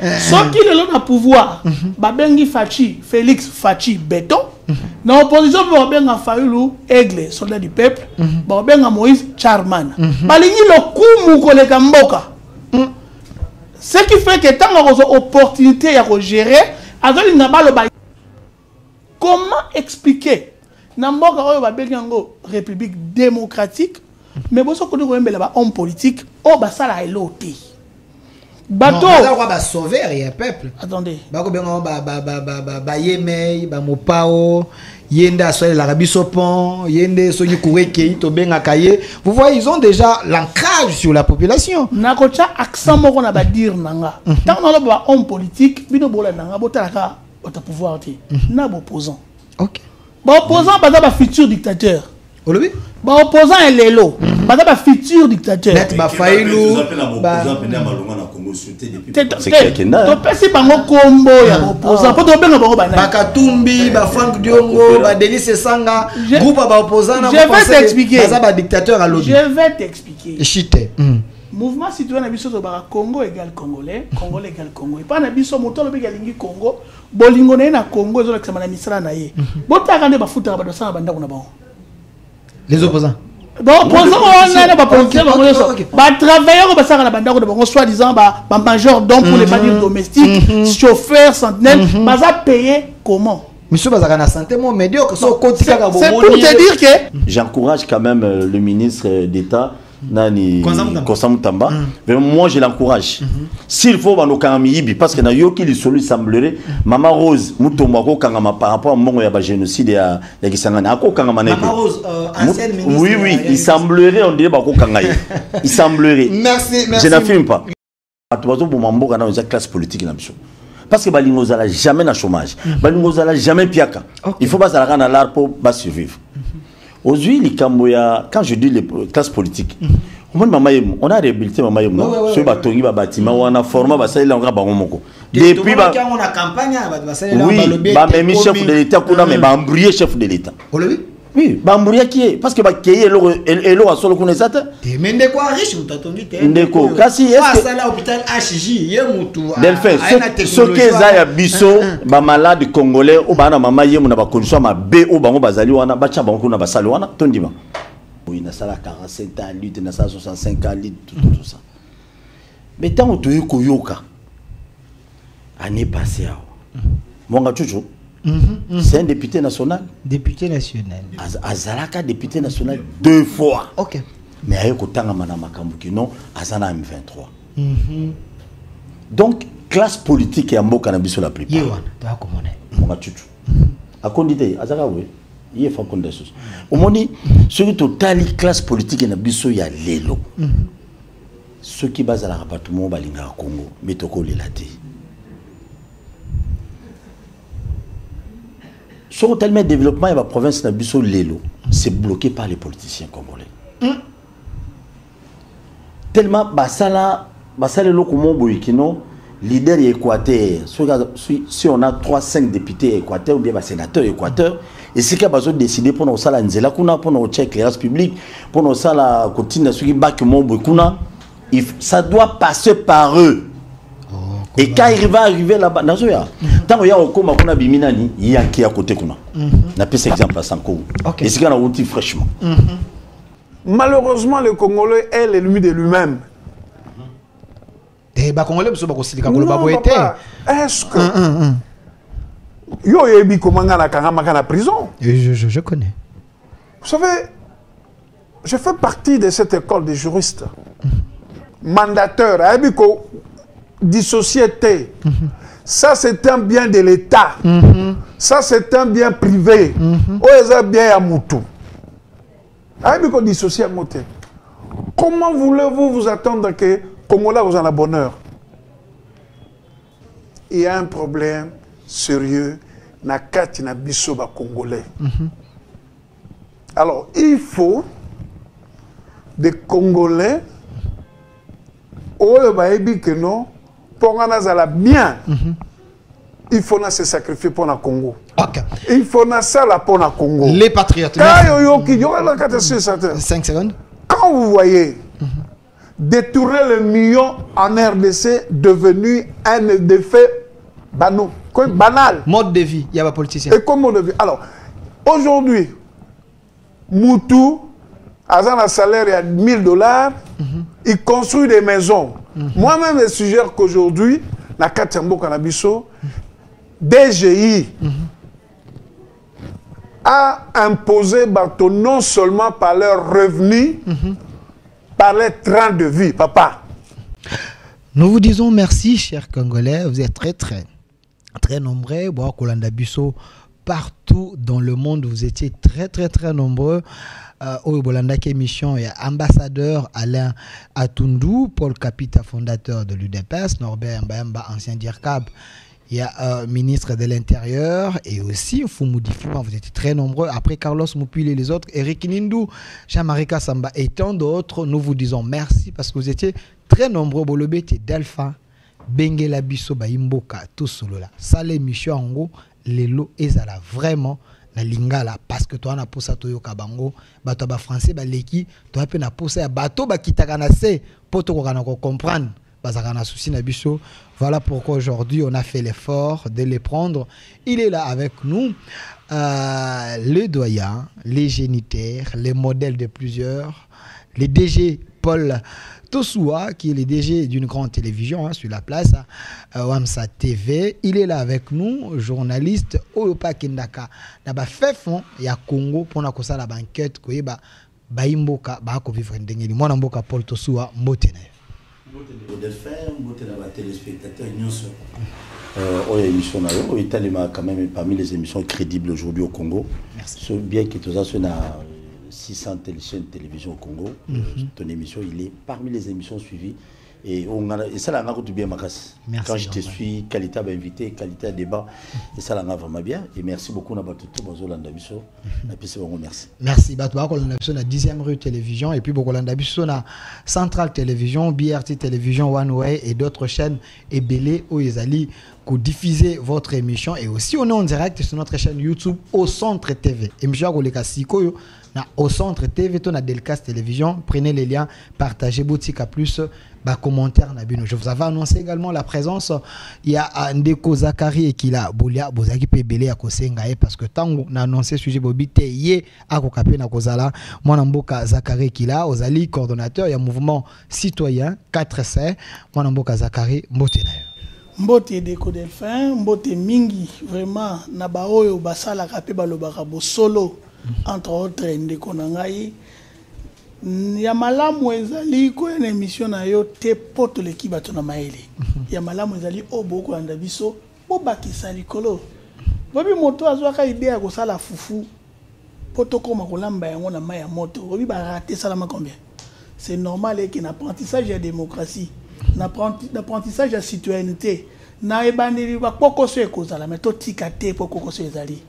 Ceux qui le pouvoir, Babengi Fachi, Félix Fachi Béton, dans l'opposition, Babenga Fayoulou, Aigle, soldat du peuple, Babenga Moïse Charman. Balingi le coup Moukole Kamboka. Ce qui fait que tant qu'on a une opportunité à gérer, comment expliquer Namboka Babengango République démocratique, mais si on a un homme politique, on va ça l'autre. Bateau. On va sauver un peuple. Attendez. Vous voyez, ils ont déjà l'ancrage sur la population. Nakocha accent moko na ba dire nanga. Tant on a un homme politique, bino bola nanga botalaka ota pouvoir ti. Na opposant. OK. Ba opposant ba ba futur dictateur. Olobi? Ba opposant est lelo. Ba ba futur dictateur. Net ba Failou. C'est quelqu'un. To pesi bango kombo ya opposant. Poto benga bango bana. Bakatumbi, ba Frank Diongo, ba Denis Sanga, groupe ba opposant na. Je vais t'expliquer. Ba dictateur à l'autre. Je vais t'expliquer. Chité. Mouvement citoyen na biso to ba Congo égal Congolais, Congolais égal Congo. Et pas na biso moto lo be galingi Congo, bolingo na Congo ezo lakisa na misala na ye. Botaka nde ba futa ba dosana banda kuna bango. Les opposants. Bon, opposants on a pas politiciens ba travailleurs ba saka na banda kuna bango soi-disant ba major donc pour les manières domestiques, chauffeur, centenaire, ba za payer comment? Monsieur Bazaka santé mon médiocre so kotika ka c'est pour te dire que j'encourage quand même le ministre d'État Nani Konsamutamba. Moi je l'encourage. S'il faut Banokamibi, parce que na yoki li solu semblerait Maman Rose Mutomako Kangama par rapport à mon génocide ya Kisangani. Ako Kangama Maman Rose ancienne ministre. Oui oui, il semblerait on dirait Bako Kangaye. Il semblerait. Merci. Je n'affirme pas. Atubazo pour Mambo dans une classe politique na biso. Parce que Balingo zala jamais na chômage. Balingo zala jamais piaka. Il faut pas s'arrêter dans l'art pour survivre. Aujourd'hui, les Camboya, quand je dis les classes politiques, on a réhabilité sur Batongi, bâtiment, on a formé, depuis, on a campagne, oui, même chef de l'État, on a même embrouillé chef de l'État. Oui, Bambouria qui est parce que Bakéye et l'eau à solo connaissate. Mais de quoi riche ou t'as entendu? Ndeko, kasi est-ce que l'hôpital HJ, yemutu. Delphin, ce que Zaya Bisso, ba malade congolais, ou ba na mama yemu na ba condition ma B ou bango bazali wana bacha bango na basali wana tondima. Oui, na sala 45 ans litre, na sala 65 ans litre, tout ça. Mais tant que tu es koyoka, année passée, mon gars Chuchu. C'est un député national. Député national. Azalaka député national 2 fois. Ok. Mais ayo kotanga manama kambuki non azana M23. Donc classe politique et amboka na biso la plupart. Yewana, ta komone. Monga chuchu. Akondite azaka we. Yé fa konde sos. Omoni celui totali classe politique na biso ya lelo. Ceux qui basent la rapatriement balinga Congo, metoko lelate. Sur tellement de développement et la province Nabiso Lelo, c'est bloqué par les politiciens congolais. Tellement basala le comment boyikino leader équateur. Si on a 3-5 députés équateur ou bien sénateurs équateur, et c'est qu'il a besoin de décider pour nous ça la nzela kuna pour nous check l'éclairage public pour nous ça la continue sur qui bac mon boykuna, ça doit passer par eux. Et quand il va arriver là-bas, tant qu'il y a un coma qu'on a biminani, il y a qui à côté qu'on a. On peut cet exemple à Sanko. Et c'est qu'on a outil fraîchement. Malheureusement, le Congolais est l'ennemi de lui-même. Et bah Congolais, parce que est-ce que yo yebi comment na kangama na prison? Je connais. Vous savez, je fais partie de cette école de juristes. Mandateur, ayebiko dissociété. Ça c'est un bien de l'État. Ça c'est un bien privé. C'est un bien à Moutou. Ayebiko dissocié à Moutou. Comment voulez-vous vous attendre que Congolais vous en a bonheur? Il y a un problème sérieux na kati na biso ba Congolais. Alors il faut des Congolais au baébi que non pour nga bien. Il faut se sacrifier pour le Congo. Il faut ça pour le Congo. Les patriotes. 5 secondes. Quand vous voyez détourner le million en RDC devenu un effet banal. Mode de vie, il y a pas politicien. Et comme mode de vie. Alors, aujourd'hui, Moutou, à un salaire à $1000, il construit des maisons. Moi-même, je suggère qu'aujourd'hui, la Katambo Kanabiso, DGI a imposé Bateau non seulement par leurs revenus, par les trains de vie. Papa. Nous vous disons merci, chers Congolais. Vous êtes très nombreux. Bon, Kolanda Bisso, partout dans le monde, vous étiez très nombreux. Au Bolanda émission, il y a ambassadeur Alain Atundu, Paul Kapita, fondateur de l'UDPS, Norbert Mbamba, ancien DIRCAB. Il y a ministre de l'Intérieur et aussi Foumoudi Fuma, vous étiez très nombreux. Après Carlos Moupil et les autres, Eric Nindou, Jean-Marie Kassamba et tant d'autres, nous vous disons merci parce que vous étiez très nombreux. Bolobete, Delpha, Bengela Bisso, Baimboka, tout solo là. Ça l'émission en gros, les lots ezala vraiment na lingala parce que toi na posa toyo kabango, bato ba français ba leki, toi pe na posa ya bato ba kitaka se poto ko kana ko comprendre. Voilà pourquoi aujourd'hui on a fait l'effort de les prendre. Il est là avec nous, le doyen, les génitaires, les modèles de plusieurs, les DG Paul Tosoua, qui est le DG d'une grande télévision sur la place, Wamsa TV. Il est là avec nous, journaliste, Oyopa Kendaka. Naba fait fond, il y a Congo pour na kosa la banquette, koyeba baimboka ba ko vivre ndengeli. Mwana mboka Paul Tosoua mbotene. Téléspectateurs, émission quand même parmi les émissions crédibles aujourd'hui au Congo. Merci. Bien que tout ça soit 600 chaînes télévision au Congo, ton émission il est parmi les émissions suivies et ça l'a bien ma casse. Quand je te suis, qualité d'invité, qualité de débat, et ça l'a vraiment bien. Et merci beaucoup d'avoir tout merci. Merci. On a 10e rue télévision et puis beaucoup on a Central Télévision, BRT Télévision, One Way et d'autres chaînes et Belé où ils allaient diffuser votre émission et aussi on est en direct sur notre chaîne YouTube au Centre TV. Émission au Centre TV, on a Delcas Télévision. Prenez les liens, partagez boutique à plus. Commentaire Nabino. Je vous avais annoncé également la présence. Il y a Ndeko Zakari qui l'a Boulia Bozaki Pebele à Kosengae parce que tant qu'on a annoncé sujet Bobite yé à Kokapé na Kozala. Mwanamboka Zakari qui l'a Ozali coordonnateur. Il y a mouvement citoyen 4C. Mwanamboka Zakari Mbotena. Mbote Deko Delphin, Mbote Mingi vraiment Nabaoyo Basala Kapé Balobaka Solo entre autres Ndeko Nangai. Ya malamu ezali ko une émission na yo te poto leki bato na maele. Ya malamu ezali oboko anda biso bo bakisa likolo. Bobi moto azwaka idea ko sala fufu poto koma kolamba yango na maya moto. Bobi ba rater ça la combien? C'est normal et qu'un apprentissage de démocratie, l'apprentissage de citoyenneté. Na ebandeli ba poko so ekozala mais to tikate poko so ezali.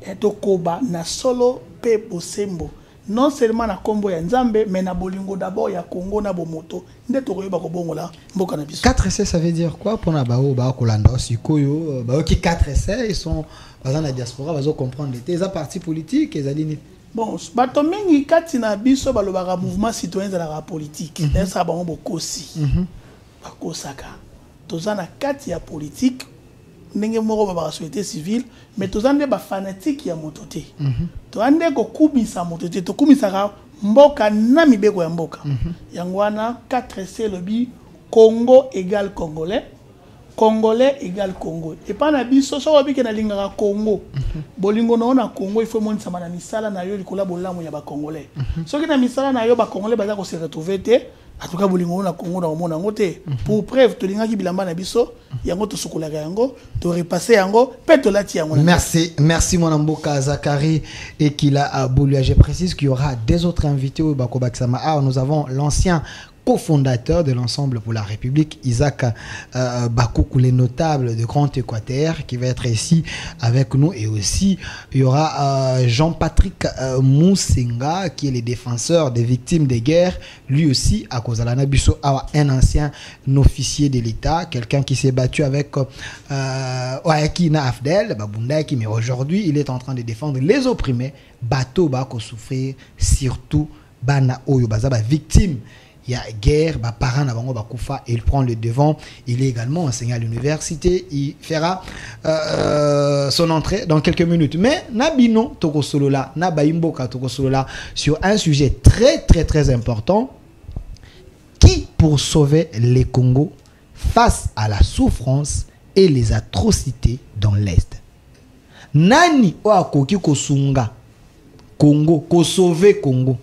Et to koba na solo pe bosembo. Non seulement na Kombo ya Nzambe, mais na bolingo d'abord ya Congo na bomoto. Nde to koyeba ko bongo la mboka na biso. 4C ça veut dire quoi pour na bao ba kolanda sikoyo ba ki 4C ils sont dans la diaspora bazo comprendre les partis politiques les alini. Bon, bato mingi kati na biso balobaka mouvement citoyen de la politique. Ça ba ngo kosi. Ba kosaka. Tozana kati ya politique ndenge moko ba société civile mais tozande ba fanatique ya mototé. Toande ko kubisa mototé to kubisa mboka na mibeko ya mboka. Yangwana 4C lobby Congo égale Congolais. Congolais égale Congo. Et pas na biso so obi ke na lingaka Congo. Bolingo na Congo il faut monisa na misala na yo likola bolamu ya ba Congolais. Soki na misala na yo ba Congolais baza ko se retrouver te. En tout cas bolingo na Congo na omona ngote. Pour preuve to lingaki bilamba na biso yango to sukolaka yango to repasser yango pe to lati yango. Merci mon Mboka Zakari et qu'il a Boulia. Je précise qu'il y aura des autres invités au Bakobaksama. Nous avons l'ancien cofondateur de l'Ensemble pour la République, Isaac Bakoukou, les notables de Grand Équateur, qui va être ici avec nous. Et aussi, il y aura Jean-Patrick Moussenga, qui est le défenseur des victimes des guerres. Lui aussi, à cause de la Nabusso, un ancien officier de l'État, quelqu'un qui s'est battu avec Oakina Afdel, Babundaki, mais aujourd'hui, il est en train de défendre les opprimés, bateau bako souffrir, surtout Bana Oyo Bazaba, victime. il y a guerre, bah parents n'avango bah koufa, il prend le devant. Il est également enseignant à l'université. Il fera son entrée dans quelques minutes. Mais Nabino Toko Solola, Nabaimboka Toko Solola sur un sujet très important. Qui pour sauver les Congos face à la souffrance et les atrocités dans l'Est? Nani o akoki kosunga Congo, ko sauver Congo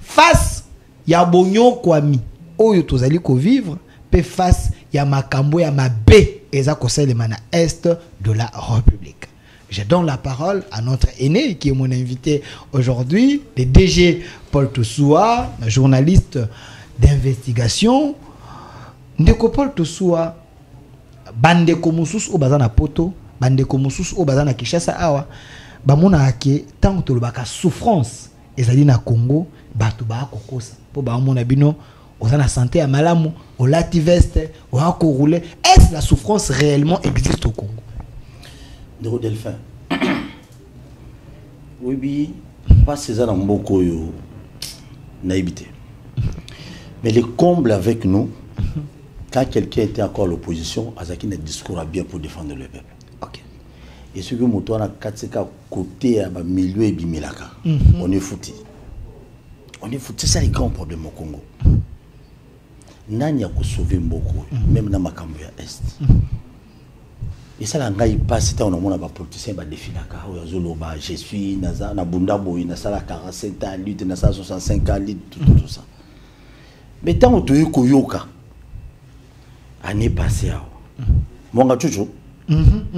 face ya bonyo kwami oyo tozali ko vivre pe face ya makambo ya mabe eza ko selema na est de la République. Je donne la parole à notre aîné qui est mon invité aujourd'hui, le DG Paul Toussoua, journaliste d'investigation. Ndeko Paul Toussoua, bandeko mususu o bazana poto, bandeko mususu o bazana Kinshasa awa, bamona ake tant to lobaka souffrance ezali na Congo, batu ba kokosa po ba mona bino ozana santé ya malamu, o lati veste, o ako rouler. Est-ce la souffrance réellement existe au Congo? Ndeko Delphin. Oui, pas ces ans mboko yo naïbité. Mais le comble avec nous, quand quelqu'un était encore à l'opposition, Azaki n'a discours à bien pour défendre le peuple. Ok. Et ce que Moutou a côté à milieu et bimilaka, on est foutu. On est foutu, c'est ça les grands problèmes au Congo. Nani a sauvé beaucoup, même dans ma Cambia Est. Et ça, là, il passe, on a un politicien qui défile à je suis, na Bundaboy, na sala 45 ans, lutte, na sala 65 ans, lutte, tout ça. Mais tant que tu es Koyoka, année passée, mon Chouchou,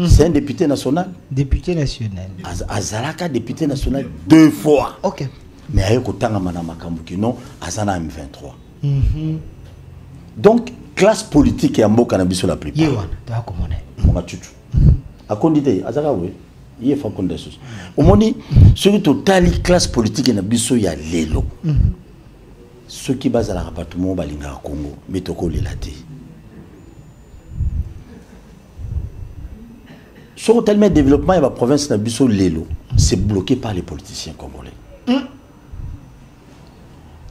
c'est un député national. Député national. Azalaka, député national 2 fois. Ok. Mais avec autant de Makambuki, non, Azana M23. Donc, classe politique et Ambo Cannabis sur la plupart. Yewan, tu as commandé. Mon Chouchou. A condité, Azaka, oui. Il y a fait des choses. Au moment où, celui qui classe politique et Nabiso, il y a l'élo. Ceux qui basent à la rapatriement balinga Congo, mais toko les latés. Sur tellement de développement, la province Nabiso Lelo, c'est bloqué par les politiciens congolais.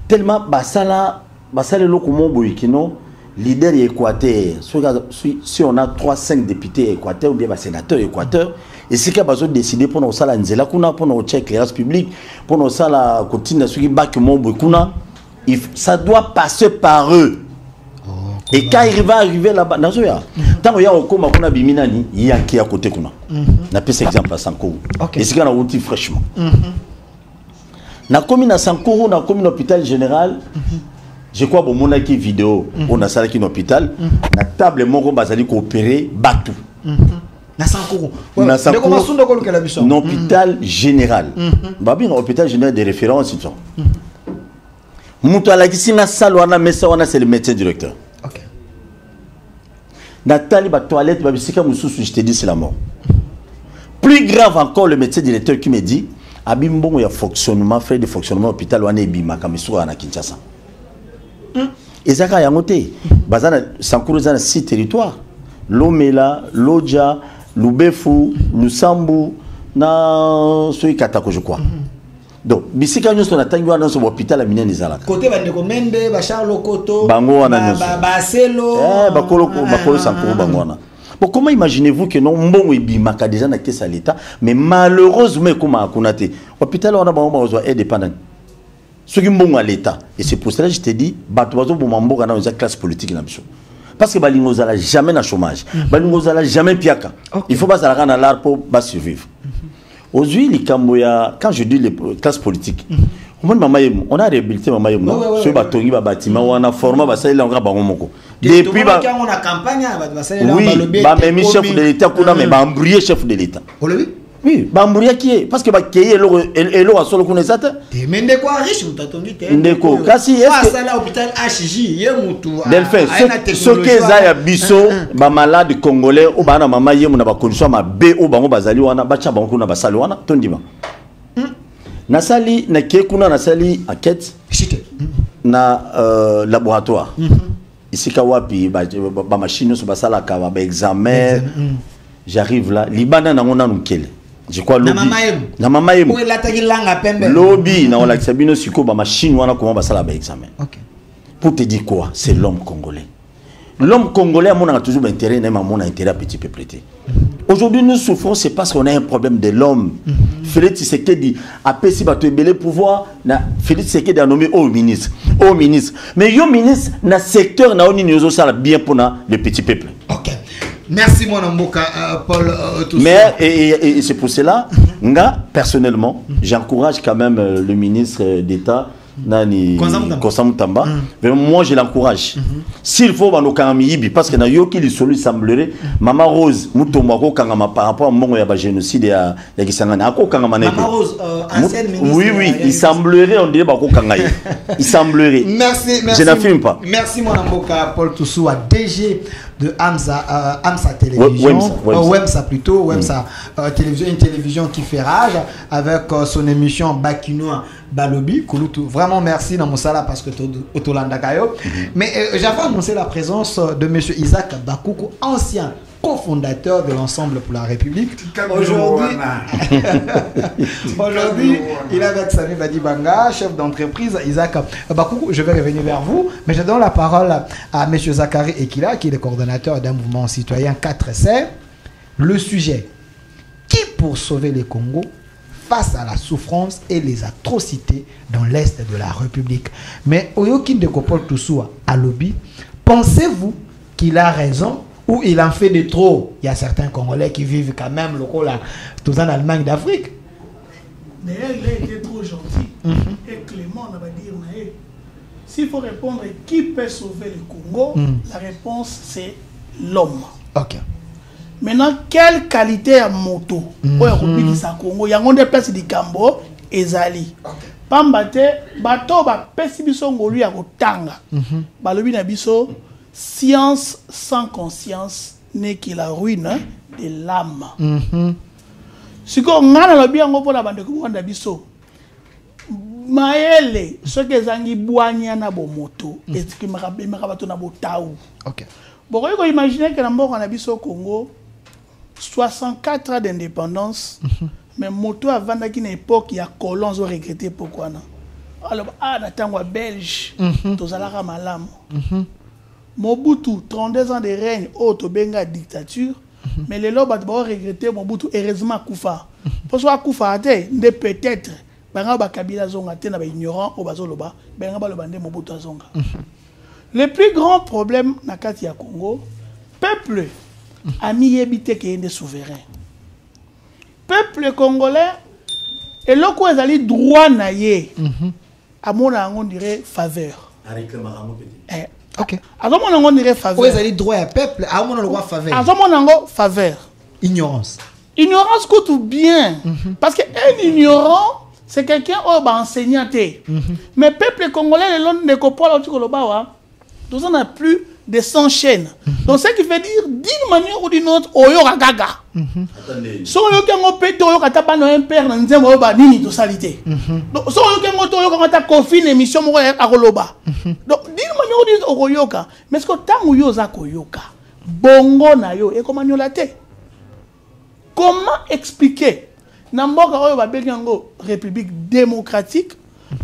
Tellement basala le comment boyikino leader équateur. Si on a 3-5 députés équateur ou bien sénateurs équateur, et c'est qu'il a besoin de décider pour nous ça la nzela kuna pour nous check l'éclairage public, pour nous ça la continue ceux qui back mon boykuna. Ça doit passer par eux. Et quand il va arriver là-bas, tant qu'il y a au coma, on a biminani, il y a qui à côté qu'on a. On a pris exemple à Sankourou. Et c'est qu'on a outil fraîchement. Na commune à Sankourou, na commune hôpital général, je crois que mon aki vidéo, on a ça qui hôpital, na table mon bazali coopérer batou. Na Sankourou. Na Sankourou. Hôpital général. Babi un hôpital général de référence ils sont. Moutoala Kisina Salwana Messawana, c'est le médecin directeur. Ok. Nathalie, la toilette, je te dis, c'est la mort. Plus grave encore, le médecin directeur qui me dit Abimbo, il y a fonctionnement, frais de fonctionnement, hôpital, on est bima, comme il à Kinshasa. Et ça, il y a noté. Bazana, Sankourou, dans 6 territoires Lomela, Lodja, Lubefu, Lusambu, na Soy Katako, je crois. Donc, bisika nous sommes attendus dans ce hôpital à Minen Nizalaka. Côté Bandeko Membe, Bachar Lokoto, Bango Wana Baselo, Bakolo Sankourou Bangwana. Bon, comment imaginez-vous que non bon bimaka déjà na caisse à l'État, mais malheureusement comment a konate. Hôpital on a besoin d'aide dépendant. Ceux qui sont à l'État et c'est pour cela que je te dis, batozo bomambo dans une classe politique na biso. Parce que balingo zala jamais na chômage, balingo zala jamais piaka. Il faut pas zala na l'art pour survivre. Aujourd'hui, quand je dis les classes politiques, on a réhabilité Maman Yemo. Sur Batongi, bâtiment, on a formé, depuis, on a campagne, oui, même chef de l'État, mais embrouillé chef de l'État. Oui, embrouillé qui est parce que qui est l'eau à solo connaît ça. Mais de quoi riche, vous t'attendez? Ndeko, kasi est-ce que l'hôpital HJ, Yemutu. Delphin, ce que Zaya Bisso, ba malade congolais, ou ba na Maman Yemo na ba condition ma B ou bango bazali wana, ba cha bango na ba sali wana, tondima. Nasali na kekuna nasali enquête na laboratoire. Ici kawapi ba machine so ba sala ka ba examen. J'arrive là, Libana na ngona nukele. Je crois lobby. Na Maman Yemo. Où la tagi langa pembe. Lobby na on la sabino siko ba machine wana comment ba sala ba examen. OK. pour te dire quoi? C'est l'homme congolais. L'homme congolais, on a toujours intérêt, même à mon intérêt à petit peuple. Aujourd'hui, nous souffrons, c'est parce qu'on a un problème de l'homme. Félix Tshisekedi a péci à te belé pouvoir, Félix Tshisekedi a nommé au ministre. Mais au ministre, dans le secteur, ça bien pour le petit peuple. Ok. Merci, mon Mboka, Paul. Mais et c'est pour cela, personnellement, j'encourage quand même le ministre d'État. Konsam Tamba. Moi je l'encourage. S'il faut parce que il semblerait Maman Rose par rapport à mon génocide à Maman Rose, ancienne ministre. Oui, il semblerait, on dirait il semblerait. Merci. Je n'affirme pas. Merci mon Mboka Paul Toussou, DG de Amsa Télévision. Wemsa plutôt, Wemsa télévision, une télévision qui fait rage avec son émission Bakinois Balobi. Vraiment merci dans mon sala parce que Otolanda Kayo. Mais j'avais annoncé la présence de M. Isaac Bakoukou, ancien cofondateur de l'Ensemble pour la République. Aujourd'hui, il est avec Sami Badibanga, chef d'entreprise. Isaac Bakoukou, je vais revenir vers vous, mais je donne la parole à M. Zachary Ekila, qui est le coordonnateur d'un mouvement citoyen 4C. Le sujet, qui pour sauver le Congo face à la souffrance et les atrocités dans l'Est de la République. Mais Oyokin de Kopol Toussou à lobby, pensez-vous qu'il a raison ou il en fait de trop? Il y a certains Congolais qui vivent quand même le coup là, tous en Allemagne d'Afrique. D'ailleurs, il a été trop gentil et clément, on va dire. S'il faut répondre qui peut sauver le Congo, la réponse c'est l'homme. Ok. Maintenant, quelle qualité à moto? Congo, il y a des places de Cambo et Zali. Pambate, bateau, pesi biso ngolu ya kotanga. Balobi na biso, science sans conscience n'est que la ruine de l'âme. Si on a le bien pour la bande de biso, maele, ce que zangi boanya na bo moto, et ce qui m'a rabato na bo taou. Ok. Bon, vous imaginez que l'ambon a biso Congo, 64 ans d'indépendance, mais moto avant d'une époque, il y a colons ont regretté pourquoi non. Alors, d'attendre belge, tous à la malam. Mobutu, 32 ans de règne, Otobenga dictature, mais les lobes ont regretté Mobutu, heureusement Koufa. Parce que Koufa a été, peut-être, Banga Kabila Zonga, tena ba ignorant, au bazoloba, Banga ba le bandé Mobutu Zonga. Le plus grand problème dans le Congo, peuple a mis habité qui est des souverains. Peuple congolais, et là où ils allaient droit naïe, à mon on dirait faveur. Ok. À mon on dirait faveur. Où ils allaient droit à peuple, à mon droit faveur. À mon faveur. Ignorance. Ignorance coûte bien. Parce qu'un ignorant, c'est quelqu'un qui va enseigner. Mais peuple congolais, le long de Kopol, donc on n'a plus de 100 chaînes. Donc ce qui veut dire, d'une manière ou d'une autre, Oyo Gaga. Si Oyo Kango Pété, Oyo Katapa no un père, nous disons Oyo Nini to salité. Donc si Oyo Kango Oyo Kata confine émission à Roloba. Donc d'une manière ou d'une autre, Oyo Ka. Mais ce que tant Oyo Zako Yoka, Bongo na yo, et comment la té? Comment expliquer? Namboka Oyo Babengango République démocratique,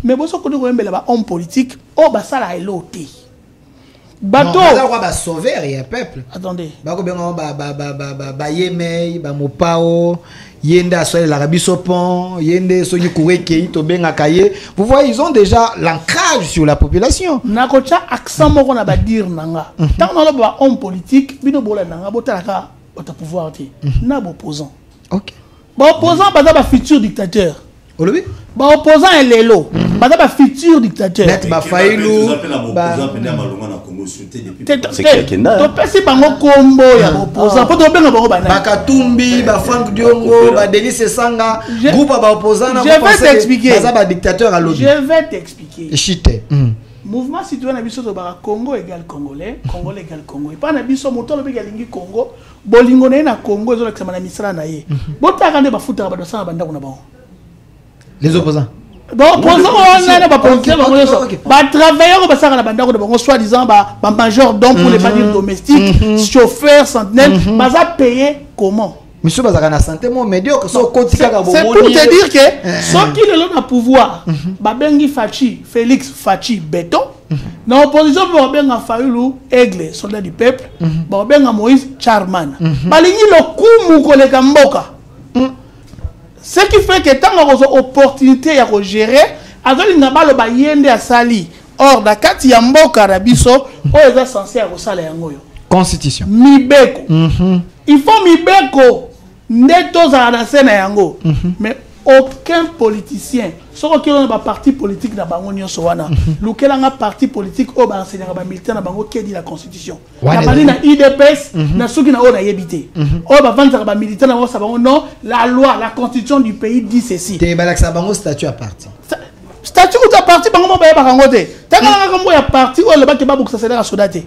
mais bon, ce que nous voyons là-bas, homme politique, oh bah ça là est l'autre. Bateau. Non, sauver un peuple. Attendez. Vous voyez, ils ont déjà l'ancrage sur la population. Nakocha accent moko na ba dire nanga. Tant on a homme politique, bino bola nanga botalaka ota pouvoir ti. Na opposant. OK. Ba opposant ba futur dictateur. Olobi? Ba opposant est lelo. Ba futur dictateur. Net ba failou. C'est quelqu'un là. To pesi bango kombo ya opposant. Po to benga bango bana. Bakatumbi, ba Frank Diongo, ba Denis Sanga, groupe ba opposant na je vais t'expliquer. Ba dictateur à lobby. Je vais t'expliquer. Chité. Mouvement citoyen na biso to ba Congo égal Congolais, Congolais égal Congo. Et pas na biso moto lo bega lingi Congo, bolingo na Congo ezo lekama na misala na ye. Botaka nde ba futa ba dosana banda kuna bango. Les opposants. Bon, opposants, on a pas politiciens, travailleurs, on a soi-disant major d'homme pour les pas dire domestiques, chauffeur, centenaire, mais ça payé comment? monsieur bazaka na santé mo médiocre so kotika ka c'est pour te dire que ceux qui le ont pouvoir babengi Fachi Félix Fachi Béton dans l'opposition babenga Fayulu Aigle soldat du peuple babenga Moïse Charman balingi le kumu koleka mboka ce qui fait que tant qu'on a opportunité ya ko gérer azali na balo ba yende asali or da kati ya mboka rabiso o eza censé ya kosala yango yo constitution mibeko il faut mibeko neto za na sena yango mais aucun politicien soko ki on ba parti politique na bango nyonso wana lukela nga parti politique o ba enseigner ba militaire na bango qui dit la constitution na bali na IDPS na soki na o na yebité o ba vendre ba militaire na sa bango non la loi la constitution du pays dit ceci te balaksa bango statut à parti statut ou ta parti bango ba ba kangote tanga nga ya parti o le ba ke ba buksa sera sodate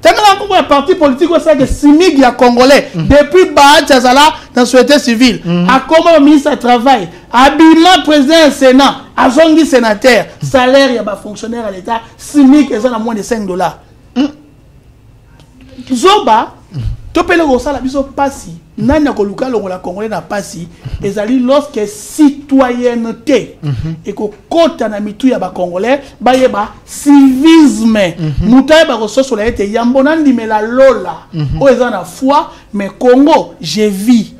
tanga nga ya parti politique o ça que simig ya congolais depuis Bahati Azala dans société civile a comme ministre du travail habillement président du Sénat azongi sénateur salaire ya ba fonctionnaire à l'état simig et ça na moins de $5 zoba topele ko sala biso pasi nani ko luka lo la congolais na pasi ezali lorsque citoyenneté et ko kota na mitu ya ba congolais ba yeba civisme mutaye ba ko soso la ete yambo nandi mela lola o ezana foi mais Congo je vis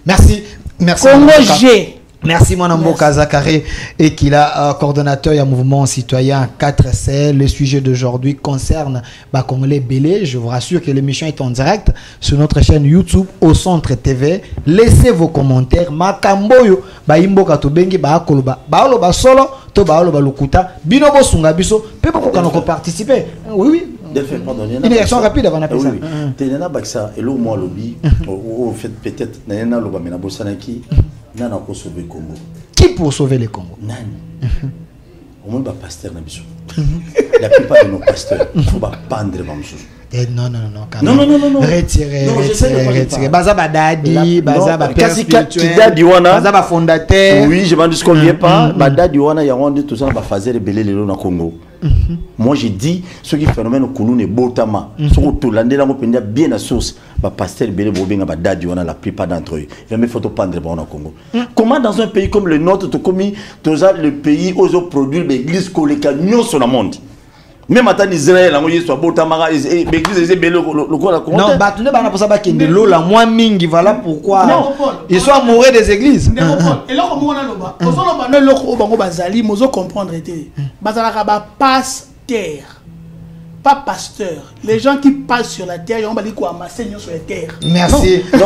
merci Congo G. Merci mon Mboka Zakari et qu'il a coordonnateur et mouvement citoyen 4C. Le sujet d'aujourd'hui concerne Congolais Belé. Je vous rassure que l'émission est en direct sur notre chaîne YouTube au Centre TV. Laissez vos commentaires. Makamboyo Mboka to bengi koloba baoloba solo to baoloba lukuta binobo sunga biso pe pour qu'on participer. Oui. Une réaction rapide avant d'appeler ça. Tenena baksa et l'eau moi lobby au fait peut-être nana loba mena bosanaki. Nana pour sauver le Congo. Qui pour sauver le Congo? Nani. Au moins, les pasteurs n'a pas. La plupart de nos pasteurs, il faut pas pendre les non. Non. Retirez. Baza Badadi, Baza Perspirituel, Baza fondateur. Oui, je m'en dis qu'on vient pas. Badadi, on a rendu tout ça, on va faire rebeller les lois au Congo. Moi, j'ai dit, ce qui phénomène au Congo est botama. Ce qui est là, on peut bien la source. Les pasteurs belé bobinga badadi, on a la plupart d'entre eux. Il y a même photo pendre au Congo. Comment dans un pays comme le nôtre, le pays où ils produisent l'église collective sur le monde? Même à Israël, on y soit Botamara, l'église est belle, le non, bah, tu n'es pas pour ça qu'il y a l'eau la moins mingi, voilà pourquoi ils sont amoureux des églises. Et là, on a le comprendre, pasteur, pas pasteur. Les gens qui passent sur la terre, ils vont dire quoi, amasser sur la terre. Merci. Non,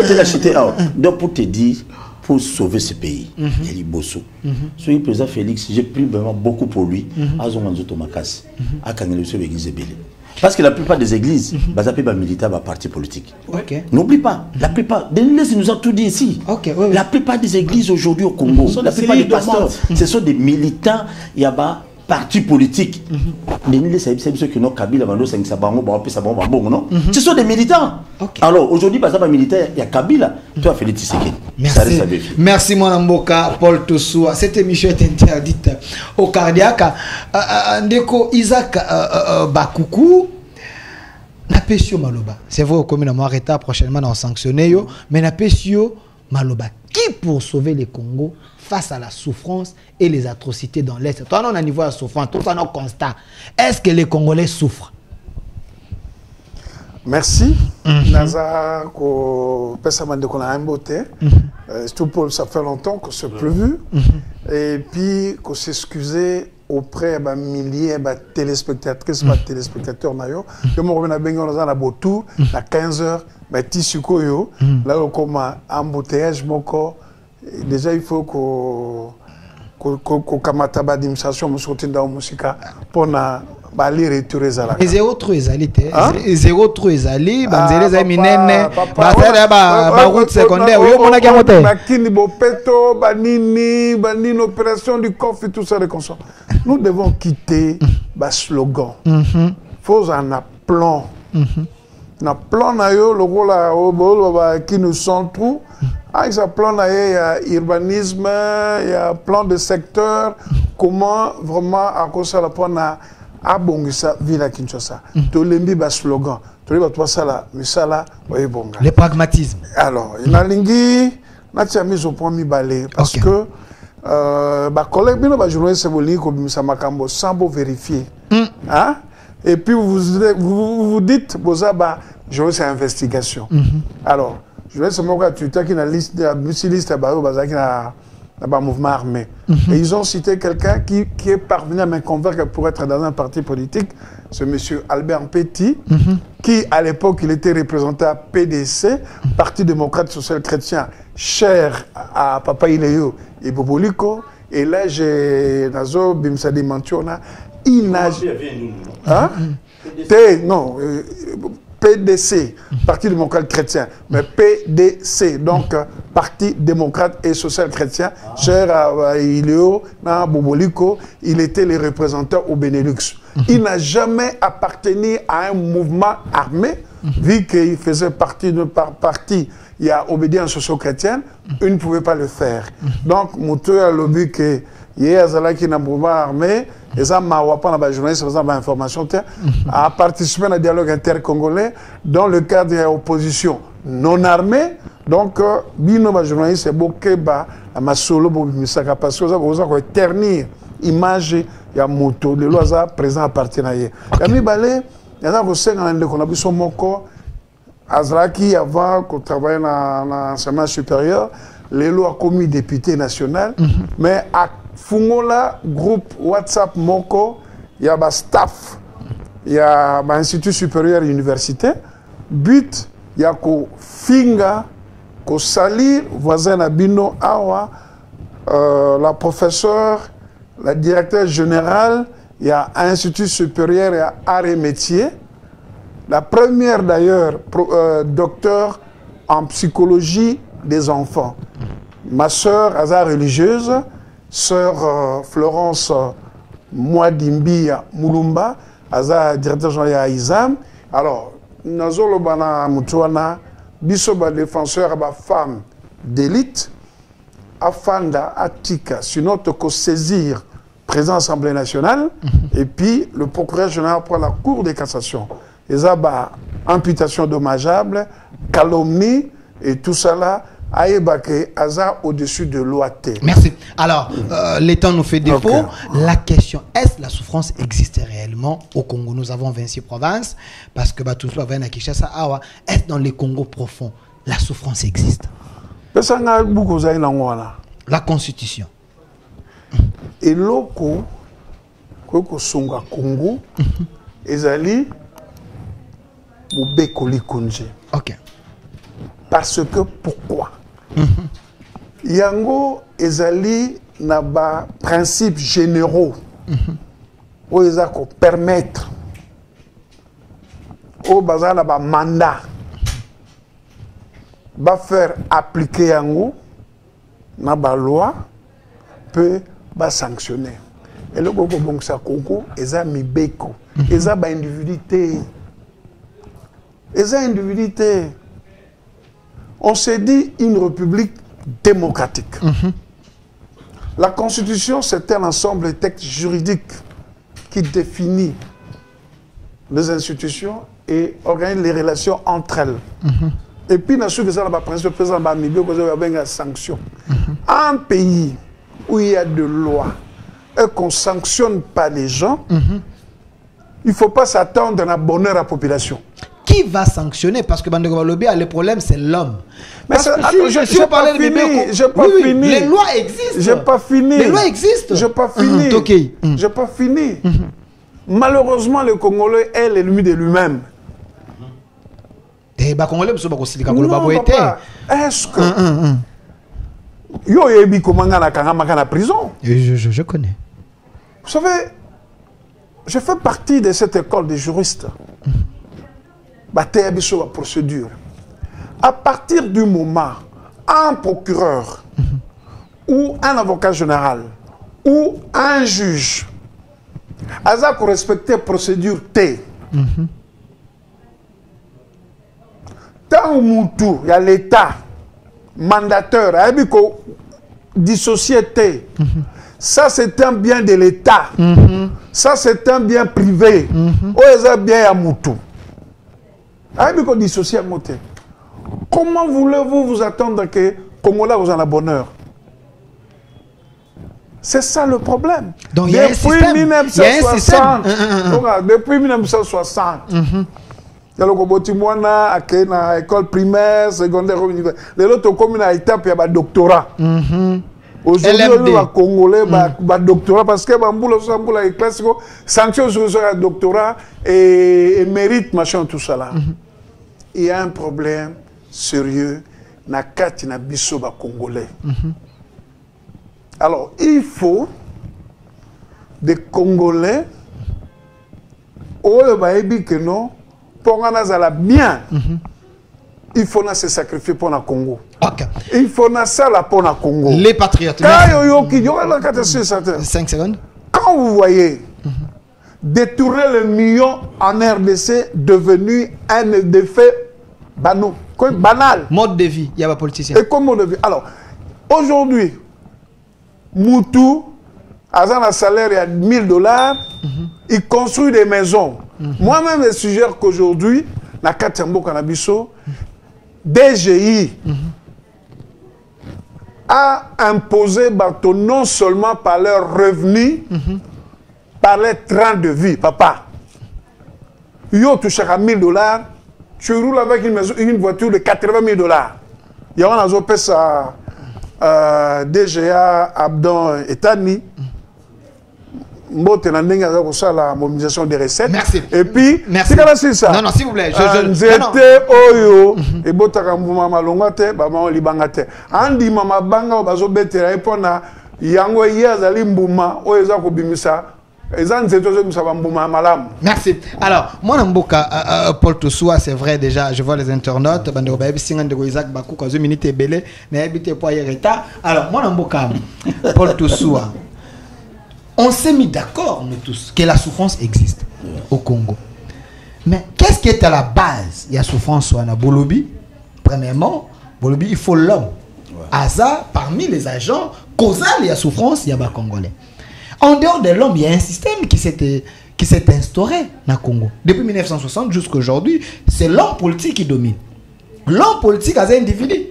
tu l'as acheté. Donc, pour te dire, pour sauver ce pays, il y a Bosso. Celui le président Félix, j'ai pris vraiment beaucoup pour lui. Parce que la plupart des églises, ils militaires, partis politiques. N'oublie pas, la plupart, Denise nous a tout dit ici. La plupart des églises aujourd'hui au Congo, la plupart des pasteurs, ce sont des militants, il y a partis politiques. Ce sont des militants. Alors aujourd'hui, par exemple, militaire, il y a Kabila, tu as fait les Tshisekedi. Merci mon Mboka Paul Tossou. Cette émission est interdite au cardiaque. Ndeko Isaac Bakoukou. Napesio Maloba. C'est vrai, au commune de État prochainement on sanctionné, mais Napesio Maloba. Qui pour sauver le Congo face à la souffrance et les atrocités dans l'Est? Toi, on a un niveau de souffrance, tout ça, on constat. Est-ce que les Congolais souffrent? Merci. Naza, ça fait longtemps qu'on s'est plus vu. Et puis, qu'on s'excusait auprès des milliers de téléspectatrices, de téléspectateurs. Je me reviens à Bengo dans la Botou, à 15h, mais Tissouko, là, comme un embouteillage, mon corps. Déjà, il faut qu'on kamata d'administration dans la musique pour bali retour ezala. Zéro trop ezalité. Zéro trop ezali. Banzele za minene. Basara ba route secondaire. Yo mona kamote. Makini bopeto, banini opération du coffre et tout ça les consorts. Nous devons quitter ba slogan. Faut un plan. Na plan na yo le rôle qui nous sont tout. Avec ce plan là, il y a urbanisme, il y a plan de secteur, comment vraiment à cause de la plan à Bongisa, Villa Kinshasa. To lembi ba slogan, Le pragmatisme. Alors, il a lingui, n'a mis au point mi balai parce que collègue bino ba journaliste boli ko bimisa makambo sans vérifier. Hein? Et puis vous dites boza ba journaliste investigation. Alors, journaliste moka tu qui na liste de liste ba bazaki na mouvement armé. Et ils ont cité quelqu'un qui est parvenu à me convaincre pour être dans un parti politique, ce monsieur Albert Petit, qui à l'époque il était représenté à PDC, Parti démocrate social chrétien, cher à Papa Ileyo et Boboliko. Et là j'ai Nazo Bimsadi Mantiona, il n'a hein? Non. PDC, Parti démocrate chrétien, mais PDC, donc Parti démocrate et social chrétien, cher à Iléo, à Boboliko, il était le représentant au Benelux. Il n'a jamais appartenu à un mouvement armé, vu qu'il faisait partie d'un parti, il y a obédience socio-chrétienne, il ne pouvait pas le faire. Donc, Moutou a le but que il y a un mouvement armé, et ça m'a pas la journaliste faisant l'information a participé à un dialogue intercongolais dans le cadre de l'opposition non armée. Donc, bino ba journaliste c'est beaucoup ba ma solo bo misaka parce que ça va ternir image ya moto le loza présent à partir na ye. Kami balé ya na ko senga na ndeko na biso moko azraki avant qu'on travaille dans l'enseignement supérieur, les lois commis député national, mais à Fungola, groupe WhatsApp Moko, il y a un staff, il y a un institut supérieur université. But, il y a ko finga, ko salir, voisin Abino Awa, la professeure, la directrice générale, il y a un institut supérieur, il y a arts et métiers. La première d'ailleurs, docteur en psychologie des enfants. Ma sœur, hasard religieuse, sœur Florence Mouadimbi Moulumba, hasard directeur général Isam. Alors, Nazolo Bana Moutouana, Bisoba défenseur à femme d'élite, Afanda Atika, sinon te saisir président Assemblée nationale, et puis le procureur général pour la Cour de cassation. Les abats, imputation dommageable, calomnie et tout ça là, Aïebake, hasard au-dessus de l'OAT. Merci. Alors, le temps nous fait défaut. Okay. La question, est-ce que la souffrance existe réellement au Congo? Nous avons 26 provinces, parce que tout ça va à Kinshasa. Est-ce dans les Congos profonds, la souffrance existe? La Constitution. Et loko, koko songa Congo, ezali mubekoli konje. Ok. Parce que pourquoi? Yango ezali naba principes généraux où ils ont permettre au bazar naba mandat va faire appliquer yango naba loi peut ba sanctionner. Et le Congo bon ça Congo eza mibeko eza ba individualité eza individualité. On s'est dit une république démocratique. La Constitution, c'est un ensemble de textes juridiques qui définit les institutions et organise les relations entre elles. Et puis, dans ce cas, le président a une sanction. Un pays où il y a de lois et qu'on ne sanctionne pas les gens, il ne faut pas s'attendre à un bonheur à la population. Qui va sanctionner? Parce que le problème, c'est l'homme. Mais si je pas fini, j'ai pas fini. Les lois existent. J'ai pas fini. Les lois existent. J'ai pas fini. Okay. J'ai pas fini. Malheureusement, le Congolais est l'ennemi de lui-même. Non, papa, est-ce que yo yebi comment la prison? Je connais. Vous savez, je fais partie de cette école des juristes. La procédure. À partir du moment un procureur ou un avocat général ou un juge a respecté la procédure T, tant où il y a l'État mandateur, dissocié T, ça c'est un bien de l'État, ça c'est un bien privé, ou est bien à Moutou. Aïbiko dissocié à moté. Comment voulez-vous vous attendre que Congolais vous en a bonheur? C'est ça le problème. Donc il y a un système. 1960. Depuis 1960. Il y a le Botimwana, à l'école primaire, secondaire, les autres communes à étape, il y a un doctorat. Aujourd'hui, il y a un Congolais, un doctorat, parce que les classes, sanction sur le doctorat et mérite, machin, tout ça là. Il y a un problème sérieux, na kati na biso ba Congolais. Alors, il faut des Congolais, que non, pour bien, il faut se sacrifier pour le Congo. Okay. Il faut ça pour le Congo. Les patriotes. 5 secondes. Quand vous voyez détourner le million en RDC devenu un effet banal. Mode de vie, il y a pas politicien. Et comme mode de vie. Alors, aujourd'hui, Moutou, à un salaire de $1000, il construit des maisons. Moi-même, je suggère qu'aujourd'hui, la Katambo Kanabiso, DGI a imposé bateau non seulement par leurs revenus, par les trains de vie, papa. Yo, tu cherches à $1000, tu roules avec une voiture de $80 000. Il y a un azopé ça. DGA, Abdon et Tani, la mobilisation des recettes. Merci. Et puis, merci. Ça. Non, s'il vous plaît. Oyo, et Botaka Mouma Longate, Bama Libangate. Andi Mama Banga, Bazo Betera, et Pona, Yango Yazali Mbouma, Oyezako Bimisa. Merci. Alors, moi, Namboka, Paul Toussoua, c'est vrai déjà, je vois les internautes. Alors, moi, Namboka, Paul Toussoua, on s'est mis d'accord, nous tous, que la souffrance existe au Congo. Mais qu'est-ce qui est à la base? Il y a souffrance à Bolobi. Premièrement, Bolobi, il faut l'homme. Hasard, parmi les agents, causal, il y a souffrance, il y a Congolais. En dehors de l'homme, il y a un système qui s'est instauré dans le Congo. Depuis 1960 jusqu'à aujourd'hui, c'est l'homme politique qui domine. L'homme politique a un individu. Il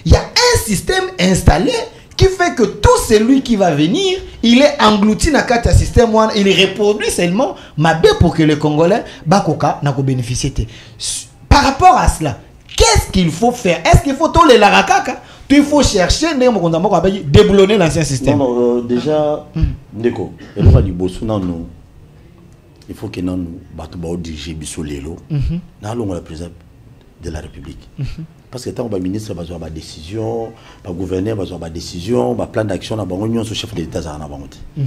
y a un système installé qui fait que tout celui qui va venir, il est englouti dans le système, il reproduit seulement pour que les Congolais bénéficient. Par rapport à cela, qu'est-ce qu'il faut faire? Est-ce qu'il faut tolérer la rakaka? Il faut chercher déboulonner l'ancien système. Non, déjà, Ndeko, il faut que nous dirigeons Bissolelo dans le président de la République. Parce que tant que le ministre va avoir des décisions, le gouverneur va avoir des décisions, le plan d'action, le chef de l'État,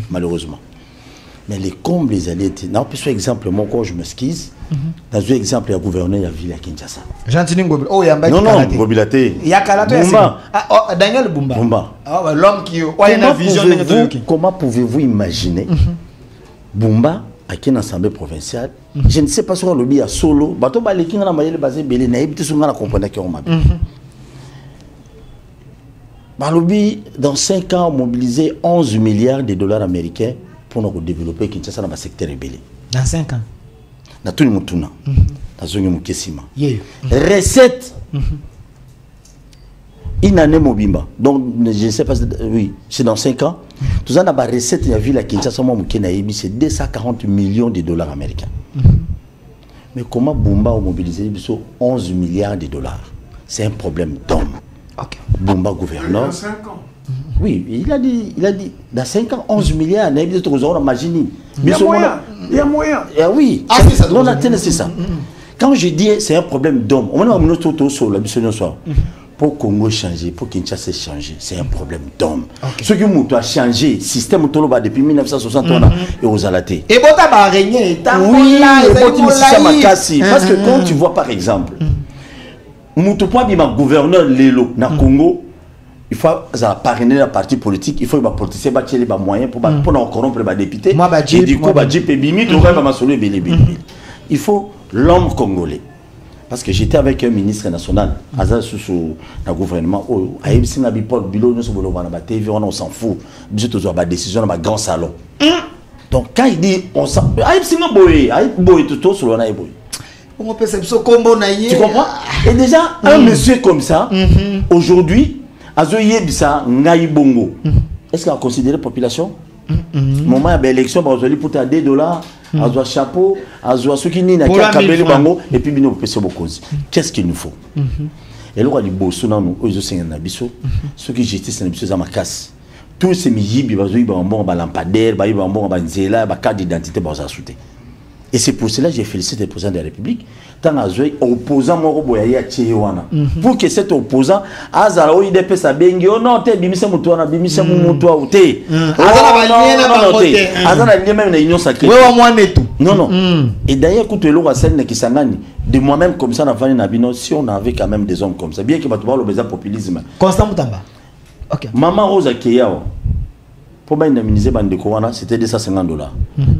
malheureusement. Mais les combles, les alliés, non, par exemple, moi, quand je m'excuse, dans un exemple, il y a un gouverneur, il y a ville à Kinshasa. Oh, il y a un non, Gobilate. Il y a Kalato, Daniel Bumba. L'homme qui a une vision de. Comment pouvez-vous imaginer Bumba, à qui une assemblée provinciale, je ne sais pas si on lobby à solo, bateau balé na mayele basé belé na ibiti sunga na comprendre que on m'a lobby dans 5 ans mobilisé 11 milliards de dollars américains pour nous développer Kinshasa dans le secteur rebelle. Dans 5 ans. Dans tout le monde tourne. Dans zone mukesima. Recette. Une année mobimba. Donc je ne sais pas, oui, c'est dans 5 ans. Tout ça, la recette de la ville à Kinshasa, c'est 240 millions de dollars américains. Mais comment Bumba a mobilisé 11 milliards de dollars? C'est un problème d'homme. Okay. Bumba gouverneur. Dans 5 ans. Oui, il a dit, dans 5 ans, 11 milliards, il y a moyen. Oui, c'est ça. Quand je dis c'est un problème d'homme, on a pour Congo changer, pour Kinshasa changer, c'est un problème d'homme. Ce qui a changé, le système depuis 1960 et aux alatés. Et Bota va régner, oui, parce que quand tu vois par exemple, Moutoupoua bima gouverneur Lelo na Congo, il faut parrainer la partie politique, il faut que les politiciens battent les moyens pour corrompre les députés. Et du coup, il faut l'homme congolais. Parce que j'étais avec un ministre national, Azal Soussou, dans le gouvernement, on s'en fout. Nous avons des décisions dans un grand salon. Donc quand il dit on sent On peut se dire combo naïe. tu comprends? Et déjà un monsieur comme ça aujourd'hui azoye bisa ngai bongo. Est-ce qu'il a considéré population? Moment il y a élection pour $2 à zoa chapeau à zoa ceux qui n'y n'a qu'à kabeli bango et puis bino pese bokozi. Qu'est-ce qu'il nous faut? Et là il bosso na nous ozo senga biso ceux qui justice na biso za makasi. Tous ces miyibi bazoyi ba mbongo ba lampadaire ba yiba mbongo ba nzela ba carte d'identité ba za souté. Et c'est pour cela que j'ai félicité le président de la République. Tant que opposant pour que cet opposant azala OIDP sa bengi oh non te bimisa mutu na bimisa mutu ou te azala lié même na union sacrée non non et d'ailleurs quand le Rassel qui sangani de moi-même comme ça na vani na bino si on avait quand même des hommes comme ça bien que batu ba le besoin populisme Constant Mutamba. OK. Maman Rosa Keyao pour indemniser bande Kowana c'était $250.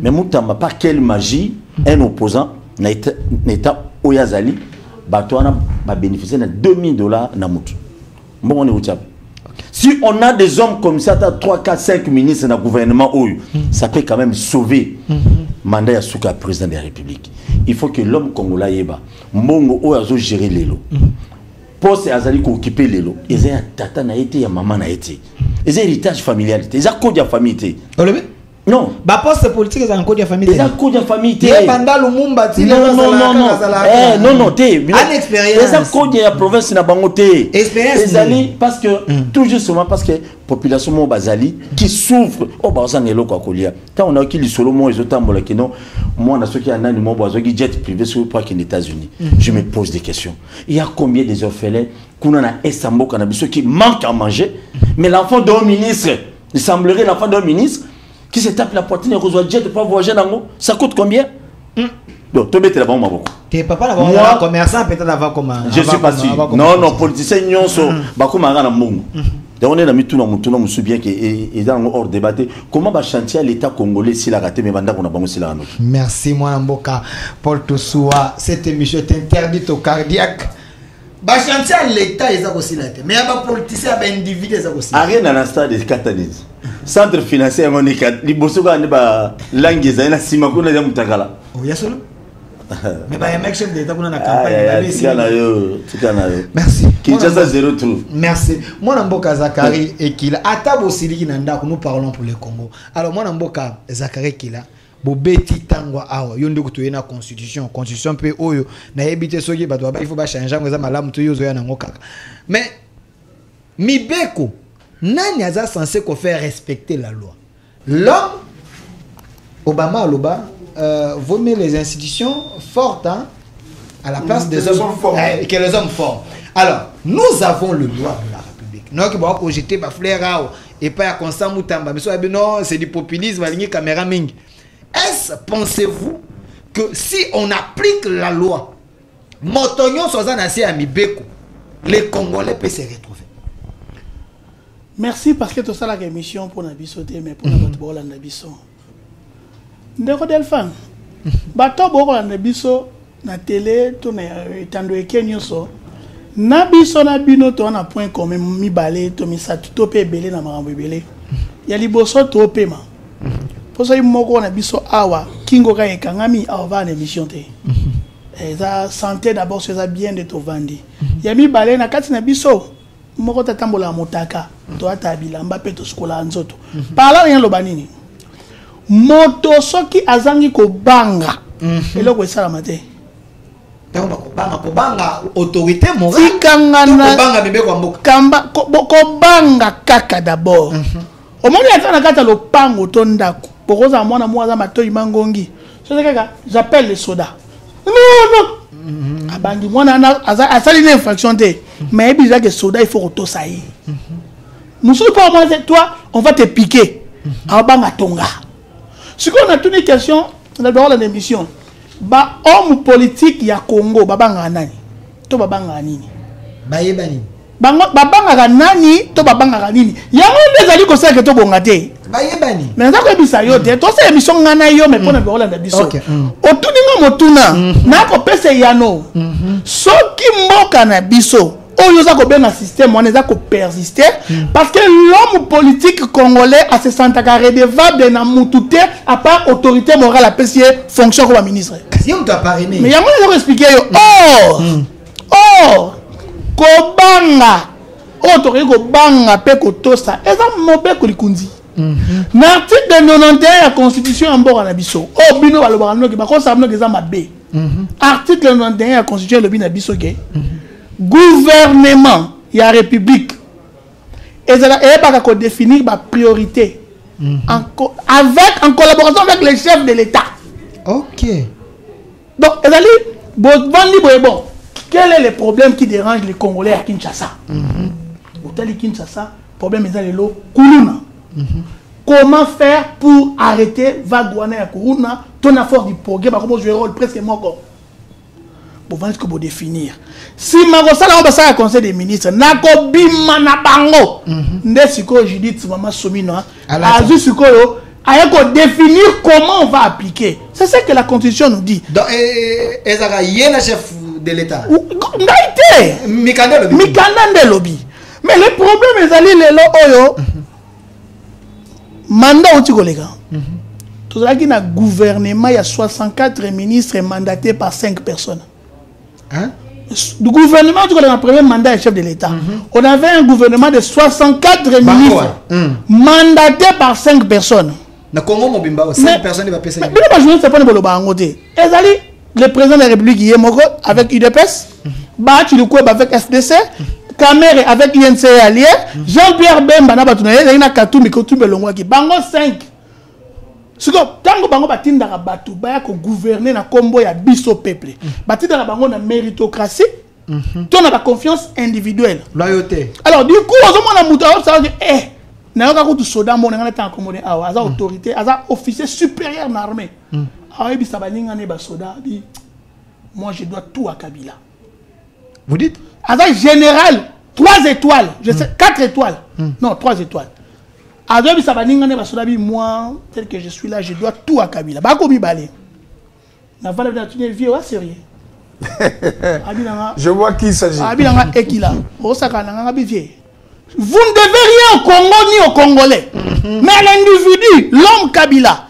Mais Mutamba pas quelle magie un opposant n'état Oyazali Batouana va bénéficier de $2000 na mutu. Bon on est au Tchad. Si on a des hommes comme ça, 3, 4, 5 ministres dans le gouvernement, ça peut quand même sauver le mandat de Souka, président de la République. Il faut que l'homme congolais yeba Mongo Oyazo gérer les lots. Poste Azali qui occuper les lots. Ils ont tata na été, ya maman na été. Ils ont héritage familial. Ils ont code de famille. Non. Bah poste politique ils ont code de famille. Ils ont code de famille. Non non té. Une expérience. Ils ont code de province na bango té. Expérience. Ils allient parce que tout justement parce que population mo bazali qui souffre oh ba ça ngelo kwa kolia. Quand on a qui li solo mo ils otambola ki non moi na ceux qui en a mo bazo qui jet privé sur parc aux États-Unis. Je me pose des questions. Il y a combien des orphelins qu'on a Essambo cannabis qui manquent à manger mais l'enfant d'un ministre, il semblerait l'enfant d'un ministre qui se tape la poitrine et reçoit jet pour voyager dans l'eau, ça coûte combien? Donc, tu mets la bombe à beaucoup. Tes papa là-bas, commerçant peut-être avant comment? Je suis pas sûr. Non, non, politiciens, ils sont beaucoup marrants dans le monde. Donc, on est dans le monde, bien qu'ils sont hors débat. Comment va chantier l'État congolais s'il a raté, mais maintenant on a pas la note? Merci, moi, Mboka. Paul Toussoua, cette émission est interdite au cardiaque. Bah, chantier l'État, ils ont aussi la tête. Mais il y a des politiciens, des individus, ils ont aussi. Rien dans la stade de Catalyse. Centre financier, on est 4. Les bossons, on est pas langue, ils ont sima, on est mutakala. Oh, il y a solo. Mais bah, il y a un mec chef d'État, on a la campagne. Merci. Kinshasa 0 trou. Merci. Moi, Namboka Zakari et Kila. Atabo Sili Nanda, nous parlons pour le Congo. Alors, moi, Namboka Zakari Kila. Bobeti tangwa awa yondo kutuye na constitution pe oyo na ebite soki bato il faut ba changer ngeza malamu to yozo ya nango kaka mais mibeko nani aza censé ko faire respecter la loi l'homme Obama aloba vaut mieux les institutions fortes hein, à la place des hommes forts que les hommes forts. Alors nous avons le loi de la République non qui va jeter ba fleur et pas à Constant Mutamba mais so non c'est du populisme aligné caméra mingi. Est-ce, pensez-vous, que si on applique la loi, Motonyon Sozanasi à Mibeko, les Congolais peuvent se retrouver? Merci parce que tout ça, la émission pour Nabiso, mais pour la Nabiso. Ndeko Delphin, bato boko la Nabiso, na télé, tout n'est tando eke nyoso, Nabiso Nabino, to on a point comme mi balé, to mi sa tout pe belé na marambo belé. Yali boso to pe ma. Pour ça, il m'a dit awa kingo ka ekangami awa na émission te. Eza santé d'abord c'est ça bien de to vandi. Yami balé na kati na biso. Moko tatambola motaka. To atabila Mbappé to skola nzoto. Parla rien lo banini. Moto soki azangi ko banga. Eloko esala mate. Ko banga autorité morale. Tikangana. Ko banga bébé kwa mboka. Kamba ko banga kaka d'abord. Au moment où il y a un le pang au tondaku. Pour cause à moi, à ma toy mangongi. J'appelle les sodas. Non, non. Abangi, moi, à ça, une infraction. Mais il y a des sodas, il faut auto saï. Nous sommes pas moi, toi, on va te piquer. En bas, ma tonga. Ce qu'on a une question, d'abord l'émission. Ba homme politique, il y a Congo, babanga nani. To babanga nini. Baye bani. Babanga nani to babanga nini yango ndezali ko saka to bongate bayebani mais nza ko bisa yo te to se émission ngana yo mais pona beola na biso otuninga motuna na ko pese yano soki mboka na biso oyo ko bien un système on est ko persister parce que l'homme politique congolais a se sentaka redevable na mutute à part autorité morale à PCE fonction comme ministre. Si on t'a parrainé. Mais yango on expliquer yo kobanga otori kobanga pe kotosa eza mobe ko likundi. L'article 91 de la constitution en bord à la biso. Oh bino balobara no ke ba ko sabno ke za mabe. Article 91 de la constitution le bina biso ke. Gouvernement et la République et ça va définir ma priorité en collaboration avec les chefs de l'État. Ok. Donc, bon, quel est le problème qui dérange les Congolais à Kinshasa? Au Kinshasa, problème est le Kuluna. Comment faire pour arrêter Vagouana et Kuluna? Ton effort du progrès, comment jouer rôle presque mort. Pour définir. Si Magosala va passer au conseil des ministres, nako bima na bango. Ndesiko Judith Mama Somino, azu sikoyo, ayako définir comment on va appliquer. C'est ce que la constitution nous dit. Donc ezaka yena chef de l'État. Ngaité. Mikanda lobby. Mais le problème est allé le oyo. Mandat au kolega. Tout ça qui na gouvernement, il y a 64 ministres mandatés par 5 personnes. Hein? Le gouvernement, tu connais le premier mandat est chef de l'État. On avait un gouvernement de 64 ministres mandatés par 5 personnes. Na Congo Mobimba, 5 personnes va payer. Mais je ne sais pas le président de la République qui est Moko avec UDPS, Bachi Lukou avec FDC, Kamere avec INC allié, Jean-Pierre Bemba na Batuna, il y a Katumbi Kotumbe Longwaki, Bango 5. Tango bango batinda ka batu baya ko gouverner na kombo ya biso peuple batinda ka bango na méritocratie to na ba confiance individuelle loyauté. Alors du coup ozomona muta ça que na yoka ko tu soda mo ngana tan komone awa aza autorité aza officier supérieur na armée awa bi sabalinga ne ba soda bi moi je dois tout à Kabila. Vous dites aza général 3 étoiles je sais 4 étoiles non 3 étoiles. Moi, tel que je suis là, je dois tout à Kabila. Je vois qui il s'agit. Vous ne devez rien au Congo ni aux Congolais. Mais l'individu, l'homme Kabila.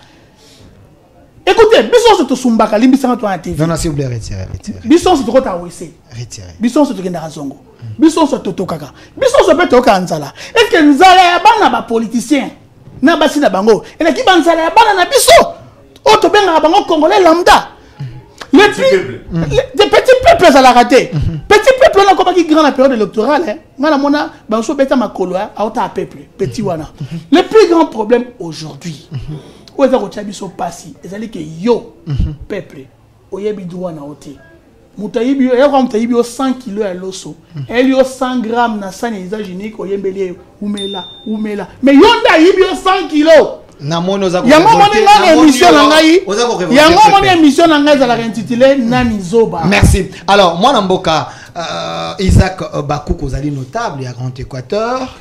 Écoutez, Bisson se te sumbaka, Limbissan toi en TV. Non, s'il vous plaît, retirez. Bisson se te rota OEC. Retirez. Bisson se te kenda Razongo. Bisson se te tokaka. Bisson se peut toka Nzala. Est-ce que Nzala ya bana ba politicien? Na basi na bango. Et qui ban Nzala ya bana na Bisson? O to benga bango Congolais lambda. Les petits peuples à la raté. Petit peuple on a comme qui grand la période électorale hein. Ngana mona banso beta makolo a ota peuple petit wana. Le plus grand problème aujourd'hui. Où est-ce que tu as passé? C'est-à-dire que yo, peuple, au yebi droit na ote. Moutayibi, il y a 100 kilos à l'osso. Il y a 100 grammes na sang exagénique au yembeli oumela. Mais yonda yibi 100 kilos. Namono za ko. Yango moni émission nangai. Yango moni émission nangai za la intitulée Nani Zoba. Merci. Alors moi Namboka Isaac Bakouko zali notable à Grand Équateur.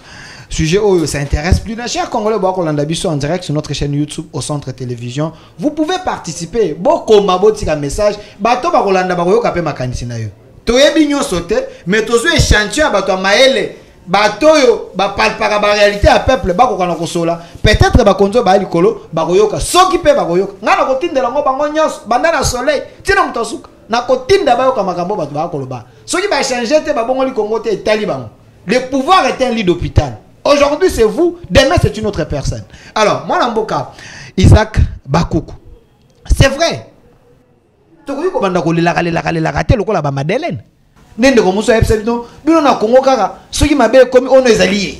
Sujet où ça intéresse plus d'un cher Congolais en direct sur notre chaîne YouTube au Centre Télévision. Vous pouvez participer. Boko maboti un message. Bato ba Rolanda ba yoka pe makanisi na yo. To yebi nyo sauté mais to zo échantillon bato maele. Bato yo ba palpara ba réalité à peuple ba ko kana ko sola. Peut-être ba konzo ba likolo ba yoka soki pe ba yoka. Ngana ko tindela ngo bango nyos banda na soleil. Tina mutasuka. Na ko tinda ba yoka makambo bato ba koloba. Soki ba changer te ba bongo likongo te talibango. Le pouvoir est un lit d'hôpital. Aujourd'hui, c'est vous. Demain, c'est une autre personne. Alors, moi, Namboka, Isaac Bakoukou. C'est vrai. Tu vois, comment on a raté le la Madeleine. Nende comme ça, non. Bien on a Congo Kara. Ceux qui m'appellent comme on est alliés.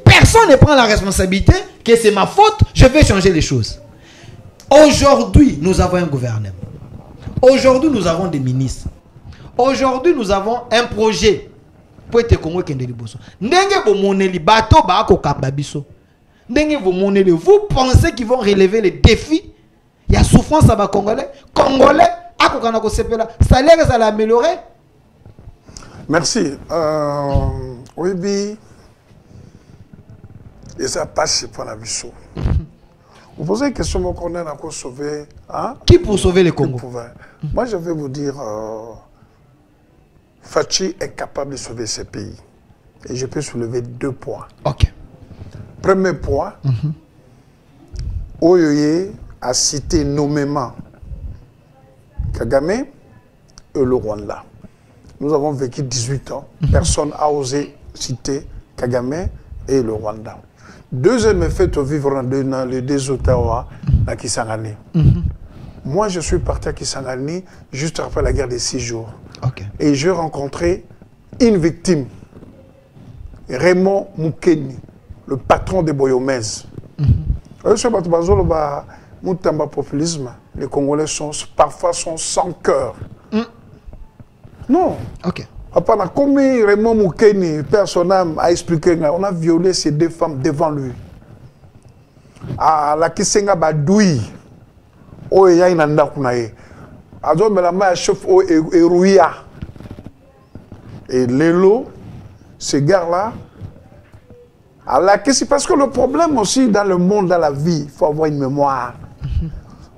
Personne ne prend la responsabilité que c'est ma faute. Je vais changer les choses. Aujourd'hui, nous avons un gouvernement. Aujourd'hui, nous avons des ministres. Aujourd'hui, nous avons un projet. Pour être Congo Kendeli Bosso. Ndenge vous moneli bateau ba ko kambabiso. Ndenge vous moneli, vous pensez qu'ils vont relever les défis? Il y a souffrance à Congolais. Congolais, à kokana ko sepela, salaire ça l'améliorer. Merci. Oui, et ça passe pour la biso. Vous posez une question qu'on a encore sauvé. Hein? Qui pour sauver le Congo? Moi, je vais vous dire. Fachi est capable de sauver ce pays. Et je peux soulever 2 points. Ok. Premier point, Oyoye a cité nommément Kagame et le Rwanda. Nous avons vécu 18 ans. Personne n'a osé citer Kagame et le Rwanda. Deuxième effet au vivre dans les 2 Ottawa à Kisangani. Moi, je suis parti à Kisangani juste après la guerre des 6 jours. Ok. Et j'ai rencontré une victime, Raymond Moukeni, le patron des Boyomèzes. Populisme, les Congolais parfois sont sans cœur. Non. Ok. Comme Raymond Moukeni, personne a expliqué, on a violé ces 2 femmes devant lui. À la Kisenga Badoui, Oya Inanda Kunaye. Azo Melama chef o Erouia. Et Lélo, ces gars-là, parce que le problème aussi dans le monde, dans la vie, il faut avoir une mémoire. Il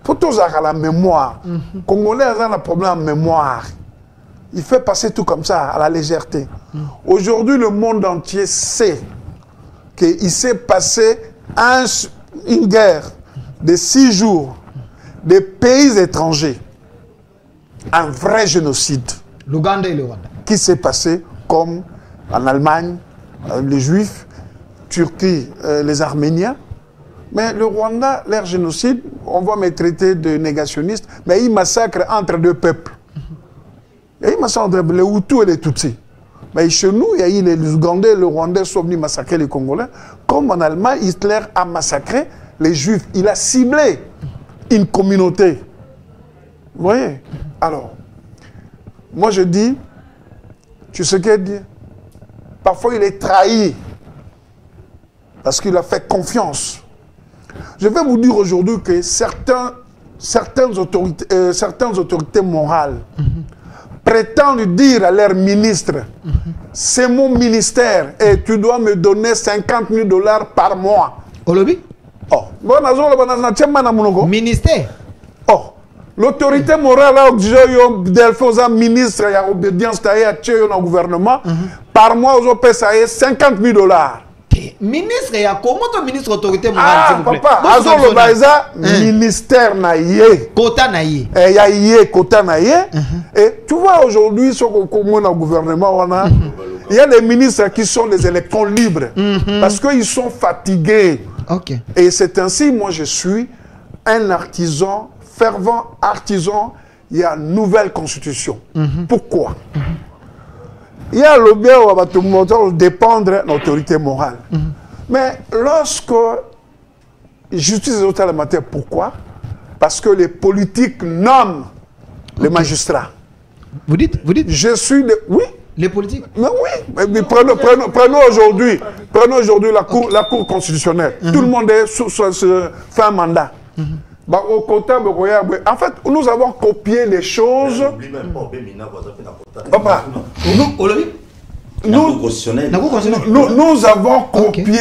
faut toujours avoir la mémoire. Congolais ont un problème de mémoire. Il fait passer tout comme ça, à la légèreté. Aujourd'hui, le monde entier sait qu'il s'est passé une guerre de 6 jours des pays étrangers. Un vrai génocide. L'Ouganda et le Rwanda. Qui s'est passé comme en Allemagne, les Juifs, Turquie, les Arméniens. Mais le Rwanda, leur génocide, on va me traiter de négationniste, mais il massacre entre 2 peuples. Il massacre entre les Hutus et les Tutsis. Mais chez nous, il y a eu les Ougandais, les Rwandais sont venus massacrer les Congolais. Comme en Allemagne, Hitler a massacré les Juifs. Il a ciblé une communauté. Vous voyez? Alors, moi je dis, tu sais qu'elle dit? Parfois il est trahi. Parce qu'il a fait confiance. Je vais vous dire aujourd'hui que certaines autorités morales prétendent dire à leur ministre, c'est mon ministère et tu dois me donner 50 000 $ par mois. Olobi? Oh, Ministère? Oh, l'autorité morale a un ministre et obédience à le gouvernement. Par mois, on peut payer 50 000 $. Ministre, il y a comment ton ministre autorité morale, s'il vous plaît? Papa, Azolo Baïza, ministère naïe. Kota naïe. Il y a yé, kota naïe. Et tu vois, aujourd'hui, ce qu'on commande au gouvernement, il y a des ministres qui sont des électrons libres. Parce qu'ils sont fatigués. Ok. Et c'est ainsi, moi, je suis un artisan, fervent artisan. Il y a une nouvelle constitution. Pourquoi? Il y a le bien où on va dépendre de l'autorité morale. Mais lorsque justice est totale en matière, pourquoi? Parce que les politiques nomment les magistrats. Vous dites? Je suis de... Oui. Les politiques? Mais oui. Mais prenons aujourd'hui la Cour constitutionnelle. Tout le monde fait un mandat. Au côté, en fait, nous avons copié les choses. Papa, nous avons copié,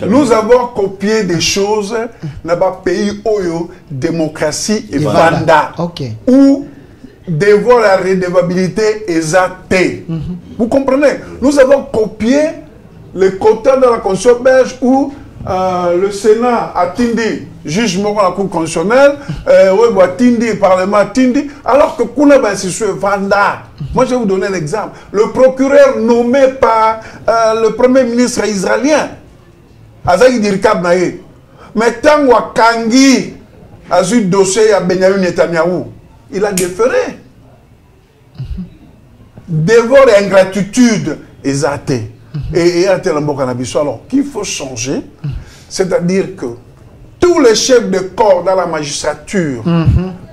nous avons copié des choses dans le pays où démocratie et vanda, où devant la redevabilité exacte. Vous comprenez? Nous avons copié les quotas dans la Constitution belge où le Sénat a tindi jugement à la Cour constitutionnelle, tindi Parlement tindi, alors que Kounaba c'est Vanda. Moi je vais vous donner l'exemple. Le procureur nommé par le premier ministre israélien, Azaki Dirkab Naye, mais tant Kangi a eu dossier à Benjamin Netanyahu, il a déféré. Devant l'ingratitude exacte. Et alors qu'il faut changer, c'est-à-dire que tous les chefs de corps dans la magistrature,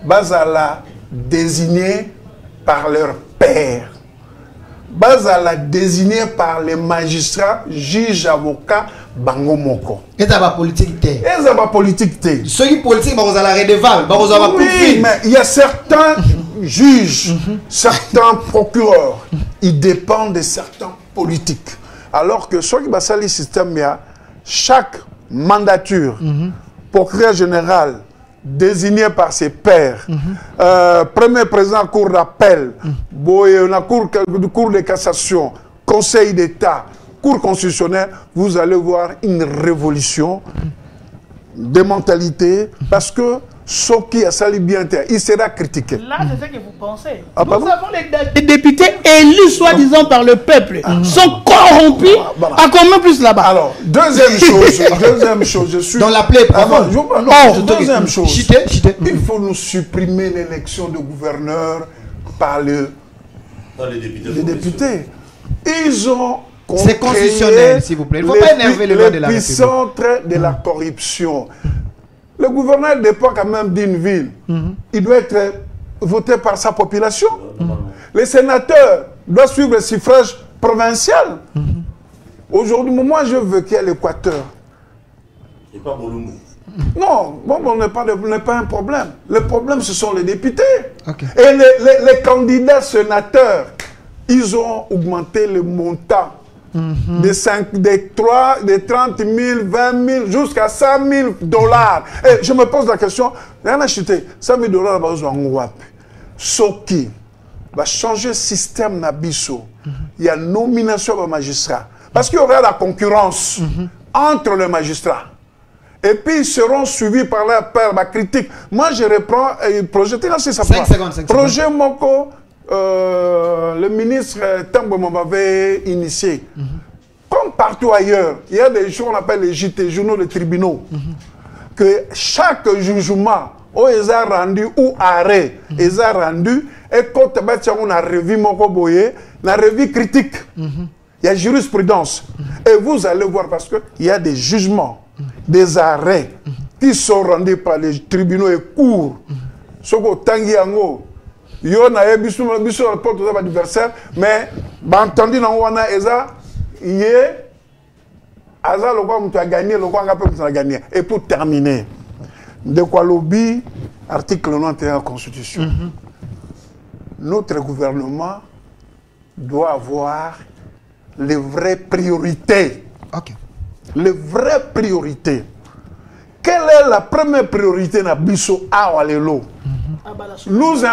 Bazala désignés par leur père, Bazala désignés par les magistrats, juges, avocats, bango moko. Et ça va politique té. Et ça va politique té. Ceux qui politique, bah vous allez redevable, bah vous allez oui, mais il y a certains juges, certains procureurs, ils dépendent de certains politiques. Alors que ceux qui basent le système, chaque mandature, procureur général, désigné par ses pairs, premier président cour d'appel, cour de cassation, conseil d'État, cour constitutionnelle, vous allez voir une révolution de mentalité parce que ce qui a sali bien, il sera critiqué. Là, c'est ce que vous pensez. Ah, Nous avons les députés élus, soi-disant, par le peuple, sont corrompus. À combien plus là-bas? Alors, deuxième chose, je suis... Dans la plaie profonde. Deuxième chose, il faut nous supprimer l'élection de gouverneur par les députés. Ils ont... C'est constitutionnel, s'il vous plaît. Il ne faut pas énerver le loi de la République. L'épicentre de la corruption. Le gouverneur dépend quand même d'une ville. Il doit être voté par sa population. Les sénateurs doivent suivre le suffrage provincial. Aujourd'hui, moi, je veux qu'il y ait l'Équateur. Et pas Bolumbu. Non, bon, n'est pas un problème. Le problème, ce sont les députés. Okay. Et les candidats sénateurs, ils ont augmenté le montant de 30 000, 20 000, jusqu'à 100 000 $. Et je me pose la question, rien à acheter 100 000 $, ce qui va changer le système Nabiso. Il y a nomination des magistrats. Parce qu'il y aura la concurrence entre les magistrats. Et puis ils seront suivis par la critique. Moi, je reprends un projet. 5 secondes. Projet Moko. Le ministre Tambo m'avait initié. Comme partout ailleurs, il y a des choses qu'on appelle les JT, journaux de tribunaux, que chaque jugement, où ils ont rendu, ou arrêt, ils ont rendu, et quand on a revu la revue critique, il y a jurisprudence. Et vous allez voir, parce qu'il y a des jugements, des arrêts, qui sont rendus par les tribunaux et cours. Soko Tangi Ango, yo na biso porte aux adversaires, mais entendu dans wana eza yé aza le quoi tu as gagné, le quoi tu as gagné. Et pour terminer, de quoi lobby article 91 de la Constitution. Notre gouvernement doit avoir les vraies priorités. OK. Les vraies priorités. Quelle est la première priorité na biso awalelo? Nous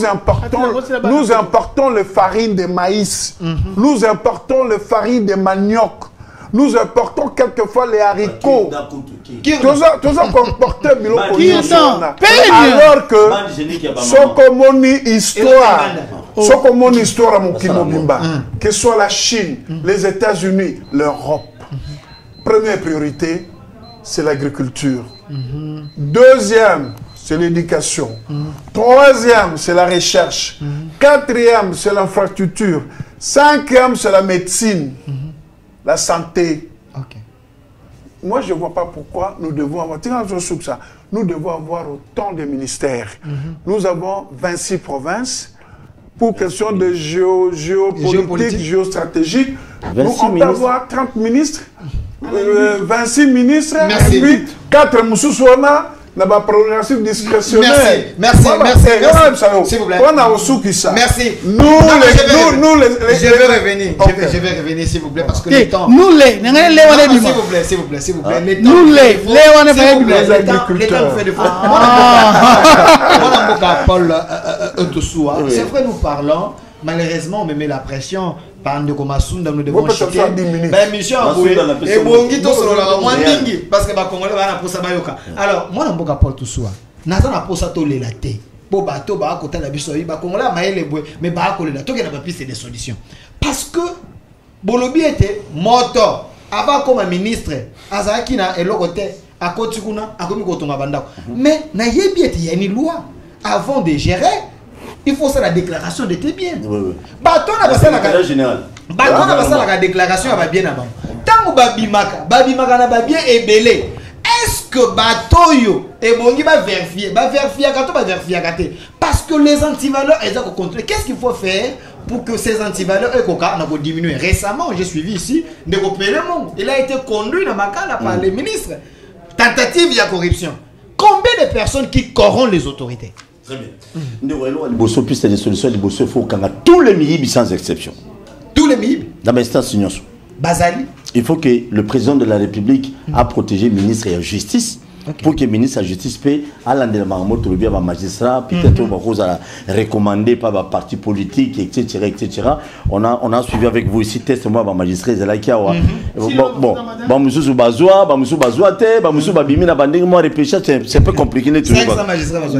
importons le farine de maïs. Nous importons le farine de manioc. Nous importons quelquefois les haricots. Tous ont comporté alors que ce qu'on histoire que ce soit la Chine, les États-Unis, l'Europe. Première priorité, c'est l'agriculture. Deuxième, c'est l'éducation. Troisième, c'est la recherche. Quatrième, c'est l'infrastructure. Cinquième, c'est la médecine. La santé. Okay. Moi, je ne vois pas pourquoi nous devons avoir... Nous devons avoir autant de ministères. Nous avons 26 provinces. Pour question de géopolitique, géostratégique, nous on peut avoir 30 ministres, 26 ministres, merci. Et puis 4 moussoussouana. N'a pas prolongation discrétionnaire. Merci. S'il vous plaît. Merci. Nous les je vais revenir. Okay. Je vais revenir, s'il vous plaît, parce que le temps. Nous les. S'il vous plaît. Nous les. Le temps nous fait de faute. Paul Otosoua. C'est vrai, nous parlons. Malheureusement, on me met la pression. Nous devons chuter. Parce que alors, moi, je suis Paul Toussoua. Je suis mais des solutions. Parce que Bolobi était moto avant comme ministre. Azaki na elokote à côté mais il y a une loi avant de gérer. Il faut ça la déclaration de tes biens. Bateau n'a pas ça la générale. Bateau n'a pas ça la déclaration va bien avant. Tant que babimaka n'a pas bien ébélé. Est-ce que bateau yo et bon va vérifier parce que les antivaleurs ils ont contrôlé. Qu'est-ce qu'il faut faire pour que ces antivaleurs aient diminué? Récemment, j'ai suivi ici de Pélémon. Il a été conduit dans ma cas par les ministres. Tentative de corruption. Combien de personnes qui corrompent les autorités? Très bien. Nous avons plus des solutions. Il faut qu'on a tous les MIB sans exception. Tous les MIB? Dans l'instance Basali. Il faut que le président de la République a protégé le ministre de la Justice. pour que le ministre de la Justice paie à l'endemain bien magistrat, peut-être on va recommander par le parti politique, etc. On a suivi avec vous ici, test moi, magistrat, bon, monsieur Bazoua, c'est un peu compliqué.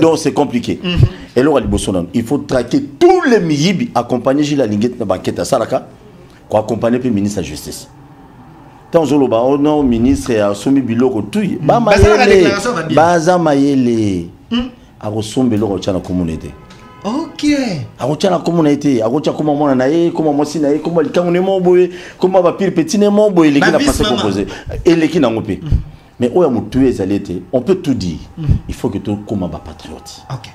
Donc c'est compliqué. Et là, il faut traquer tous les milieux, accompagner Gilles Linguette dans la banquette à Salaka, pour accompagner le ministre de la Justice. Tant que le ministre a soumis biloko tout, Bazamayele a reçu biloko dans la communauté. Ok. A reçu la communauté, a reçu comment on a eu, comment moi si na eu, comment le camp on est mobile, comment va pire petit n'est mobile, les qui n'a pas se composer et les qui n'a pas. Mais où est-ce que tu es, on peut tout dire. Il faut que tu comme un patriote. Ok.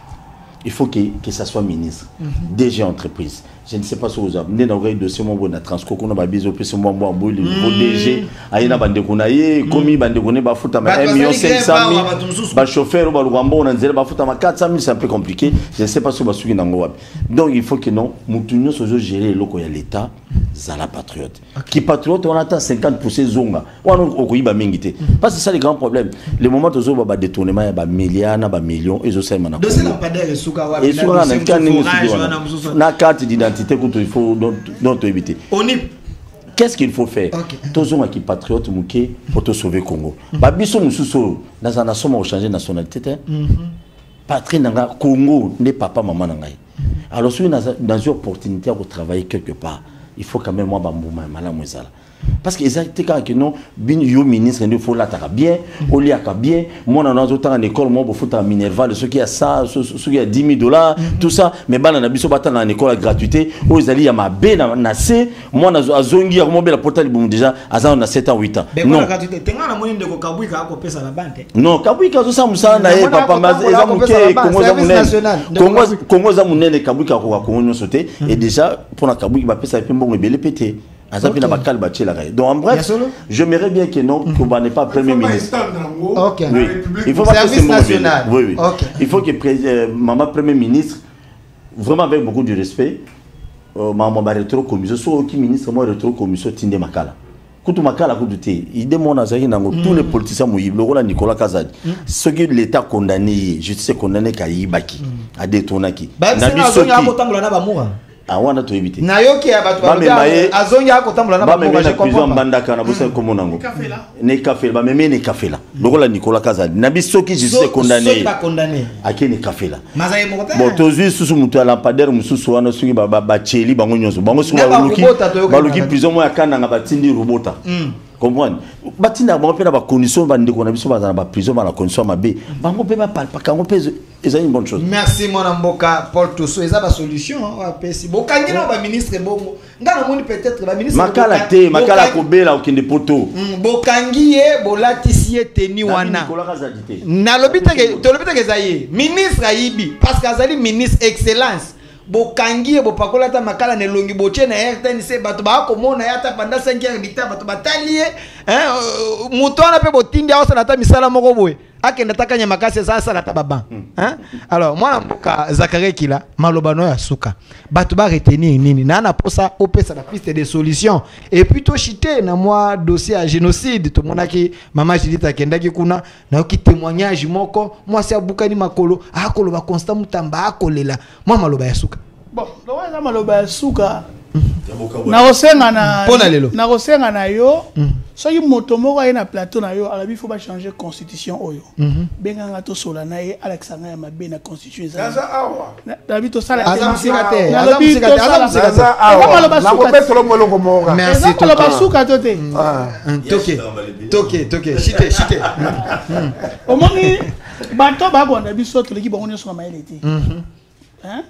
Il faut que ça soit ministre, DG entreprise. Je ne sais pas si vous avez un dossier de Transco, on a besoin de DG, il y a bande konaye, commis bande konaye ba futa ma 1,5 million, chauffeur ba Rwambo on a dit ba futa ma 400 000, c'est un peu compliqué. Je ne sais pas si vous avez nango. Donc il faut que non, mutunyo sozo gérer loko ya l'état, zala patriote. Qui patriote on attend 50% zonga. On okoyiba mingité. Parce que c'est ça le grand problème. Le moment où on va détournement ya ba milliards, ba millions et zo ça mana. Donc c'est la padère suka wa. Et sur la carte d'identité qu'il faut dont éviter. Qu'est-ce qu'il faut faire? Tous les gens qui patriotes pour te sauver Congo. Babiso mususo dans un nation au changer nationalité. Patrie nanga Congo n'est papa maman nangai. Alors si dans une opportunité de travailler quelque part, il faut quand même moi bambouma malamouezala. Parce que exactement quand non bin yo ministre il faut l'attaquer bien au liaka bien moi dans autant en école moi pour foutre à Minerval ceux qui a ça ceux qui a $10,000 tout ça mais bana na biso bata na école à gratuité aux ali ya mabe na C moi na azongi ya mo bela portale bon déjà azan na 7 ans 8 ans non gratuité tenga na moni ndeko kabwika ako pesa na bande non kabwika zo sa musana na e papa mas eza muke Congo za munene kabwika ko Congo no sauter et déjà pour na kabwika ba pesa pe mbongo ebele pété. Donc en bref, j'aimerais bien que non, qu'on n'est pas premier ministre. Ok. Oui. Il faut pas que service national. Oui, oui. Okay. Il faut que maman premier ministre, vraiment avec beaucoup de respect, maman va retrouver commission, soit qui ministre moi retrouver commission Tinde Makala. Kutu Makala kuduté, il demande à Zahir Nango tous les politiciens mouillés, le rôle Nicolas Kazadi, ceux qui l'État condamné, justice condamné Kaibaki, à détournaki. Nabi Soki. Ah, on a tout évité. Nayoki abatu azonga kotambola na bamoura je comprends pas. Bandaka na bosse comme nango. Ne café ba meme ne café là. Lokola Nicolas Kazadi. Nabi soki justice condamné. Soki pas condamné. Ake ne café là. Mazaye mota. Bon tozui susu mutu lampadaire mususu wana soki ba cheli bango nyonso. Bango soki ba luki prison mo yakana nga batindi robota. Comprendre batina bango pe na ba condition bande ko na biso ba na ba prison ba na condition mabe. Bango pe ba palpa kango pe c'est une bonne chose. Merci mon amboka Paul Tosso. Eza ba solution hein pesi. Bokangi na ba ministre bongo. Ngana moni peut-être ba ministre makala te makala kobela okende poto. Bokangi ye bolatisi ye teni wana. Na lobita ke to lobita ke zaye. Ministre ayibi parce que azali ministre excellence. Bokangi ye bopakola ta makala ne longi boche na RTNC bato ba komona yata pendant 5 heures dictat bato batali hein mutona pe botindi aosa na ta misala moko boye. Akenda takanya makase sasa la tababa hein alors moi mboka Zakare Kila malobano ya suka bato ba retenir nini na na posa opesa la piste de solution et puis to chité na moi dossier à génocide to monaki mama Judith akendaki kuna na ki témoignage moko moi c'est abukani makolo akolo ba constant mutamba akolela moi maloba ya suka bon lowa maloba ya suka na osenga na pona lelo na osenga na yo soki moto moko aye na plateau na yo alabi faut ba changer constitution oyo benganga to sola na ye alexanga ya mabe na constitution eza awa alabi to sala azamusikate merci to ba suka to te toke chite omoni bato ba bonda biso to leki bango nyonso na mayele te hein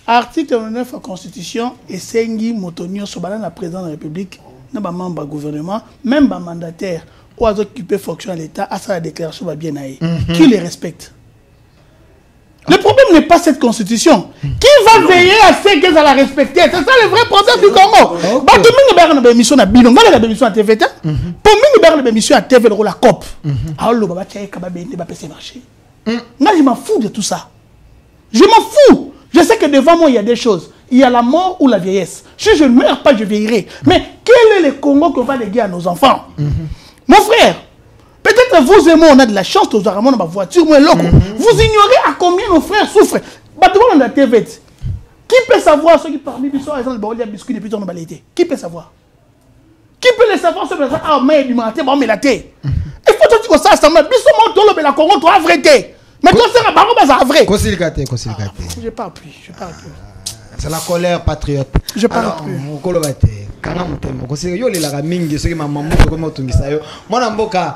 article 9 de la Constitution et Sengi Motonio Sobana la président de la République, n'a pas membre du gouvernement, même pas mandataire, ou à occuper fonction à l'État, à sa déclaration va bien aller. Qui les respecte? Le problème n'est pas cette Constitution. Qui va veiller à ce qu'elle la respecter? C'est ça le vrai problème du Congo. Bato mingi berne ba émission na bino, ngala ba émission à TVT. Pour mingi berne ba émission à TV le la COP. Alors le baba tchaye kaba bende ba PC marché. Moi je m'en fous de tout ça. Je m'en fous. Je sais que devant moi, il y a des choses. Il y a la mort ou la vieillesse. Si je ne meurs pas, je vieillirai. Mais quel est le Congo qu'on va léguer à nos enfants? Mon frère, peut-être Peut-être vous et moi, on a de la chance, tous dans ma voiture, moi, loco. Vous ignorez à combien nos frères souffrent. Bah, tout le monde a TV. Qui peut savoir ceux qui parmi ils sont à le biscuit depuis ton balayé? Qui peut savoir? Qui peut le savoir ceux qui sont à mais du matin, bon, mais la thé. Il faut te dire que ça, ça m'a bis au monde, mais la Congo, toi, vrai thé. Mais toi, c'est un baron, mais c'est vrai. Consilicate. Je parle plus. C'est la colère patriote. Je parle plus. Yo la mingi ce que ma maman comme otungisa yo. Mwana mboka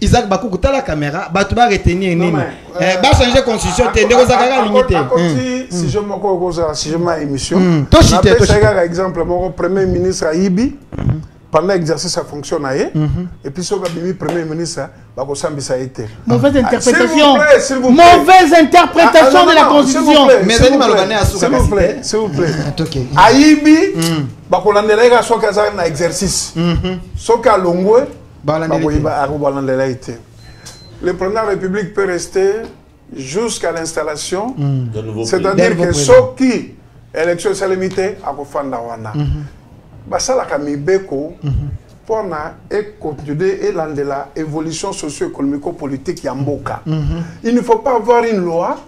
Isaac Bakuku tala caméra, batu ba retenir nini. Ba changer constitution te ndeko zakaka limité. Si je me cause si je ma émission. Par exemple mon premier ministre Ayibi pendant l'exercice sa fonction naé et puis so bimi premier ministre ba ko sambisa été. Mauvaise interprétation. Mauvaise interprétation de la constitution. Mais Zani malobane asuka s'il vous plaît. Ayibi ba ko landelega so ka za na exercice. So ka longwe ba landelega été. Le président de la République peut rester jusqu'à l'installation. C'est-à-dire que ceux qui élection salimité à ko fanda wana. Basala kamibeko pour continuer et la évolution socio-économico-politique yamboka. Il ne faut pas avoir une loi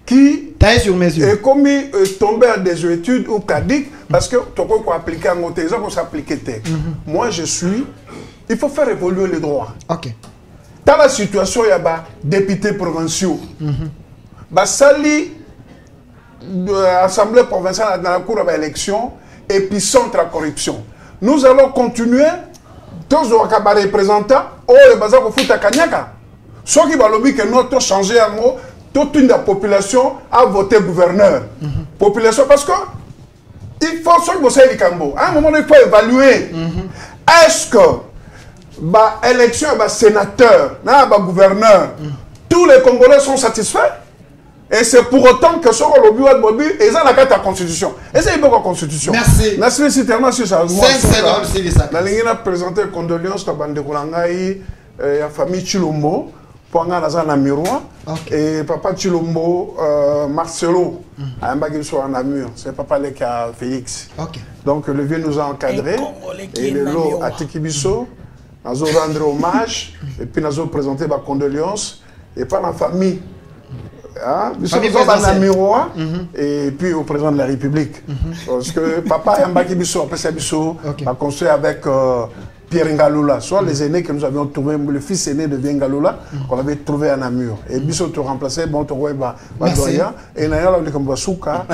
qui est comme tomber à des études ou caduques parce que tu peux appliquer en côté, ça s'appliquer. Moi je suis, il faut faire évoluer les droits. OK. Dans la situation il y a députés provinciaux. Basali assemblée provinciale dans la cour de l'élection épicentre à corruption. Nous allons continuer, tous les représentants, les bazar au foot à Kanyaka. Ce qui va lobby que notre changer en mot, toute une population a voté gouverneur. Population, parce que il faut ce que vous savez, à un moment, il faut évaluer. Est-ce que l'élection, sénateur, gouverneur, tous les Congolais sont satisfaits? Et c'est pour autant que ce qu'on a lobby, et ça, la constitution. Et c'est une bonne constitution. Merci. Merci, c'est tellement sur ça. 5 secondes, c'est ça. La ligne a présenté condoléances à Bande Koulangaï, la famille Chilombo, pour un miroir. Et papa Chilombo, Marcelo, à un bagage sur un amur. C'est papa qui a Félix. Donc le vieux nous a encadrés. Et le lot à Tikibiso, nous avons rendu hommage, et puis nous avons présenté ma condoléances. Et par la famille. Nous sommes dans un miroir et puis au président de la République. Parce que papa Yambaki Bisso, après ça Bisso, a construit avec Pierre Ngaloula, soit les aînés que nous avions trouvés, le fils aîné de Ngaloula, qu'on avait trouvé à Namur. Et Bisso te remplaçait, bon, tu vois, Badoya, et Naya, on dit comme Basuka.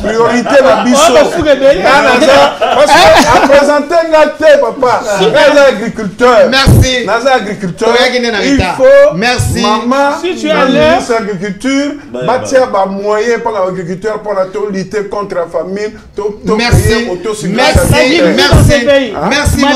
Priorité à Bisso. Parce qu'à présenter Ngate, papa, Naza agriculteur. Merci. Naza agriculteur. Il faut, merci. Maman, si tu es ministre de l'agriculture, bâtir un moyen pour l'agriculteur, pour la lutter contre la famine, merci. Merci, mon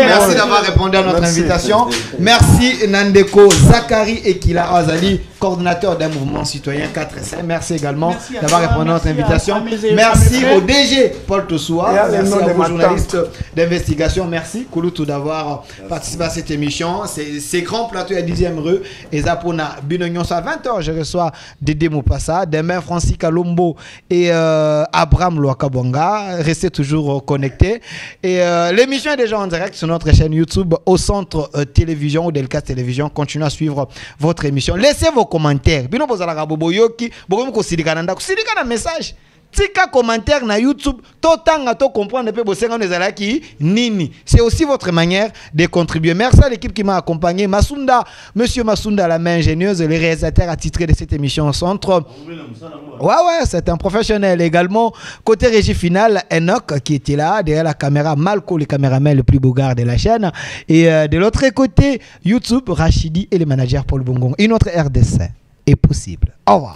merci d'avoir répondu à notre invitation. Merci Nandeko Zakari Ekila Azali, coordinateur d'un mouvement citoyen 4S. Merci également d'avoir répondu à notre invitation. Merci au DG Paul Tossoua. Merci à vos journalistes d'investigation. Merci Kouloutou d'avoir participé à cette émission. C'est grand plateau à 10e rue. Et Zapona Binognon à 20h. Je reçois Dédé Moupassa. Demain, Francis Kalombo et Abraham Louakabonga. Restez toujours connectés. Et l'émission est déjà en direct sur notre chaîne YouTube au Centre Télévision ou Delcast Télévision. Continuez à suivre votre émission. Laissez vos commentaires. Bino bozala boboyoki, bogomi ko silikana message. Tika commentaire na YouTube, totanga to comprendre pe bosenga nezala ki nini. C'est aussi votre manière de contribuer. Merci à l'équipe qui m'a accompagné. Masunda, monsieur Masunda, la main ingénieuse, le réalisateur attitré de cette émission au centre. Ouais, c'est un professionnel également. Côté régie finale, Enoch qui était là, derrière la caméra, Malco, le caméraman le plus beau gars de la chaîne. Et de l'autre côté, YouTube, Rachidi et le manager Paul Bongon. Une autre RDC est possible. Au revoir.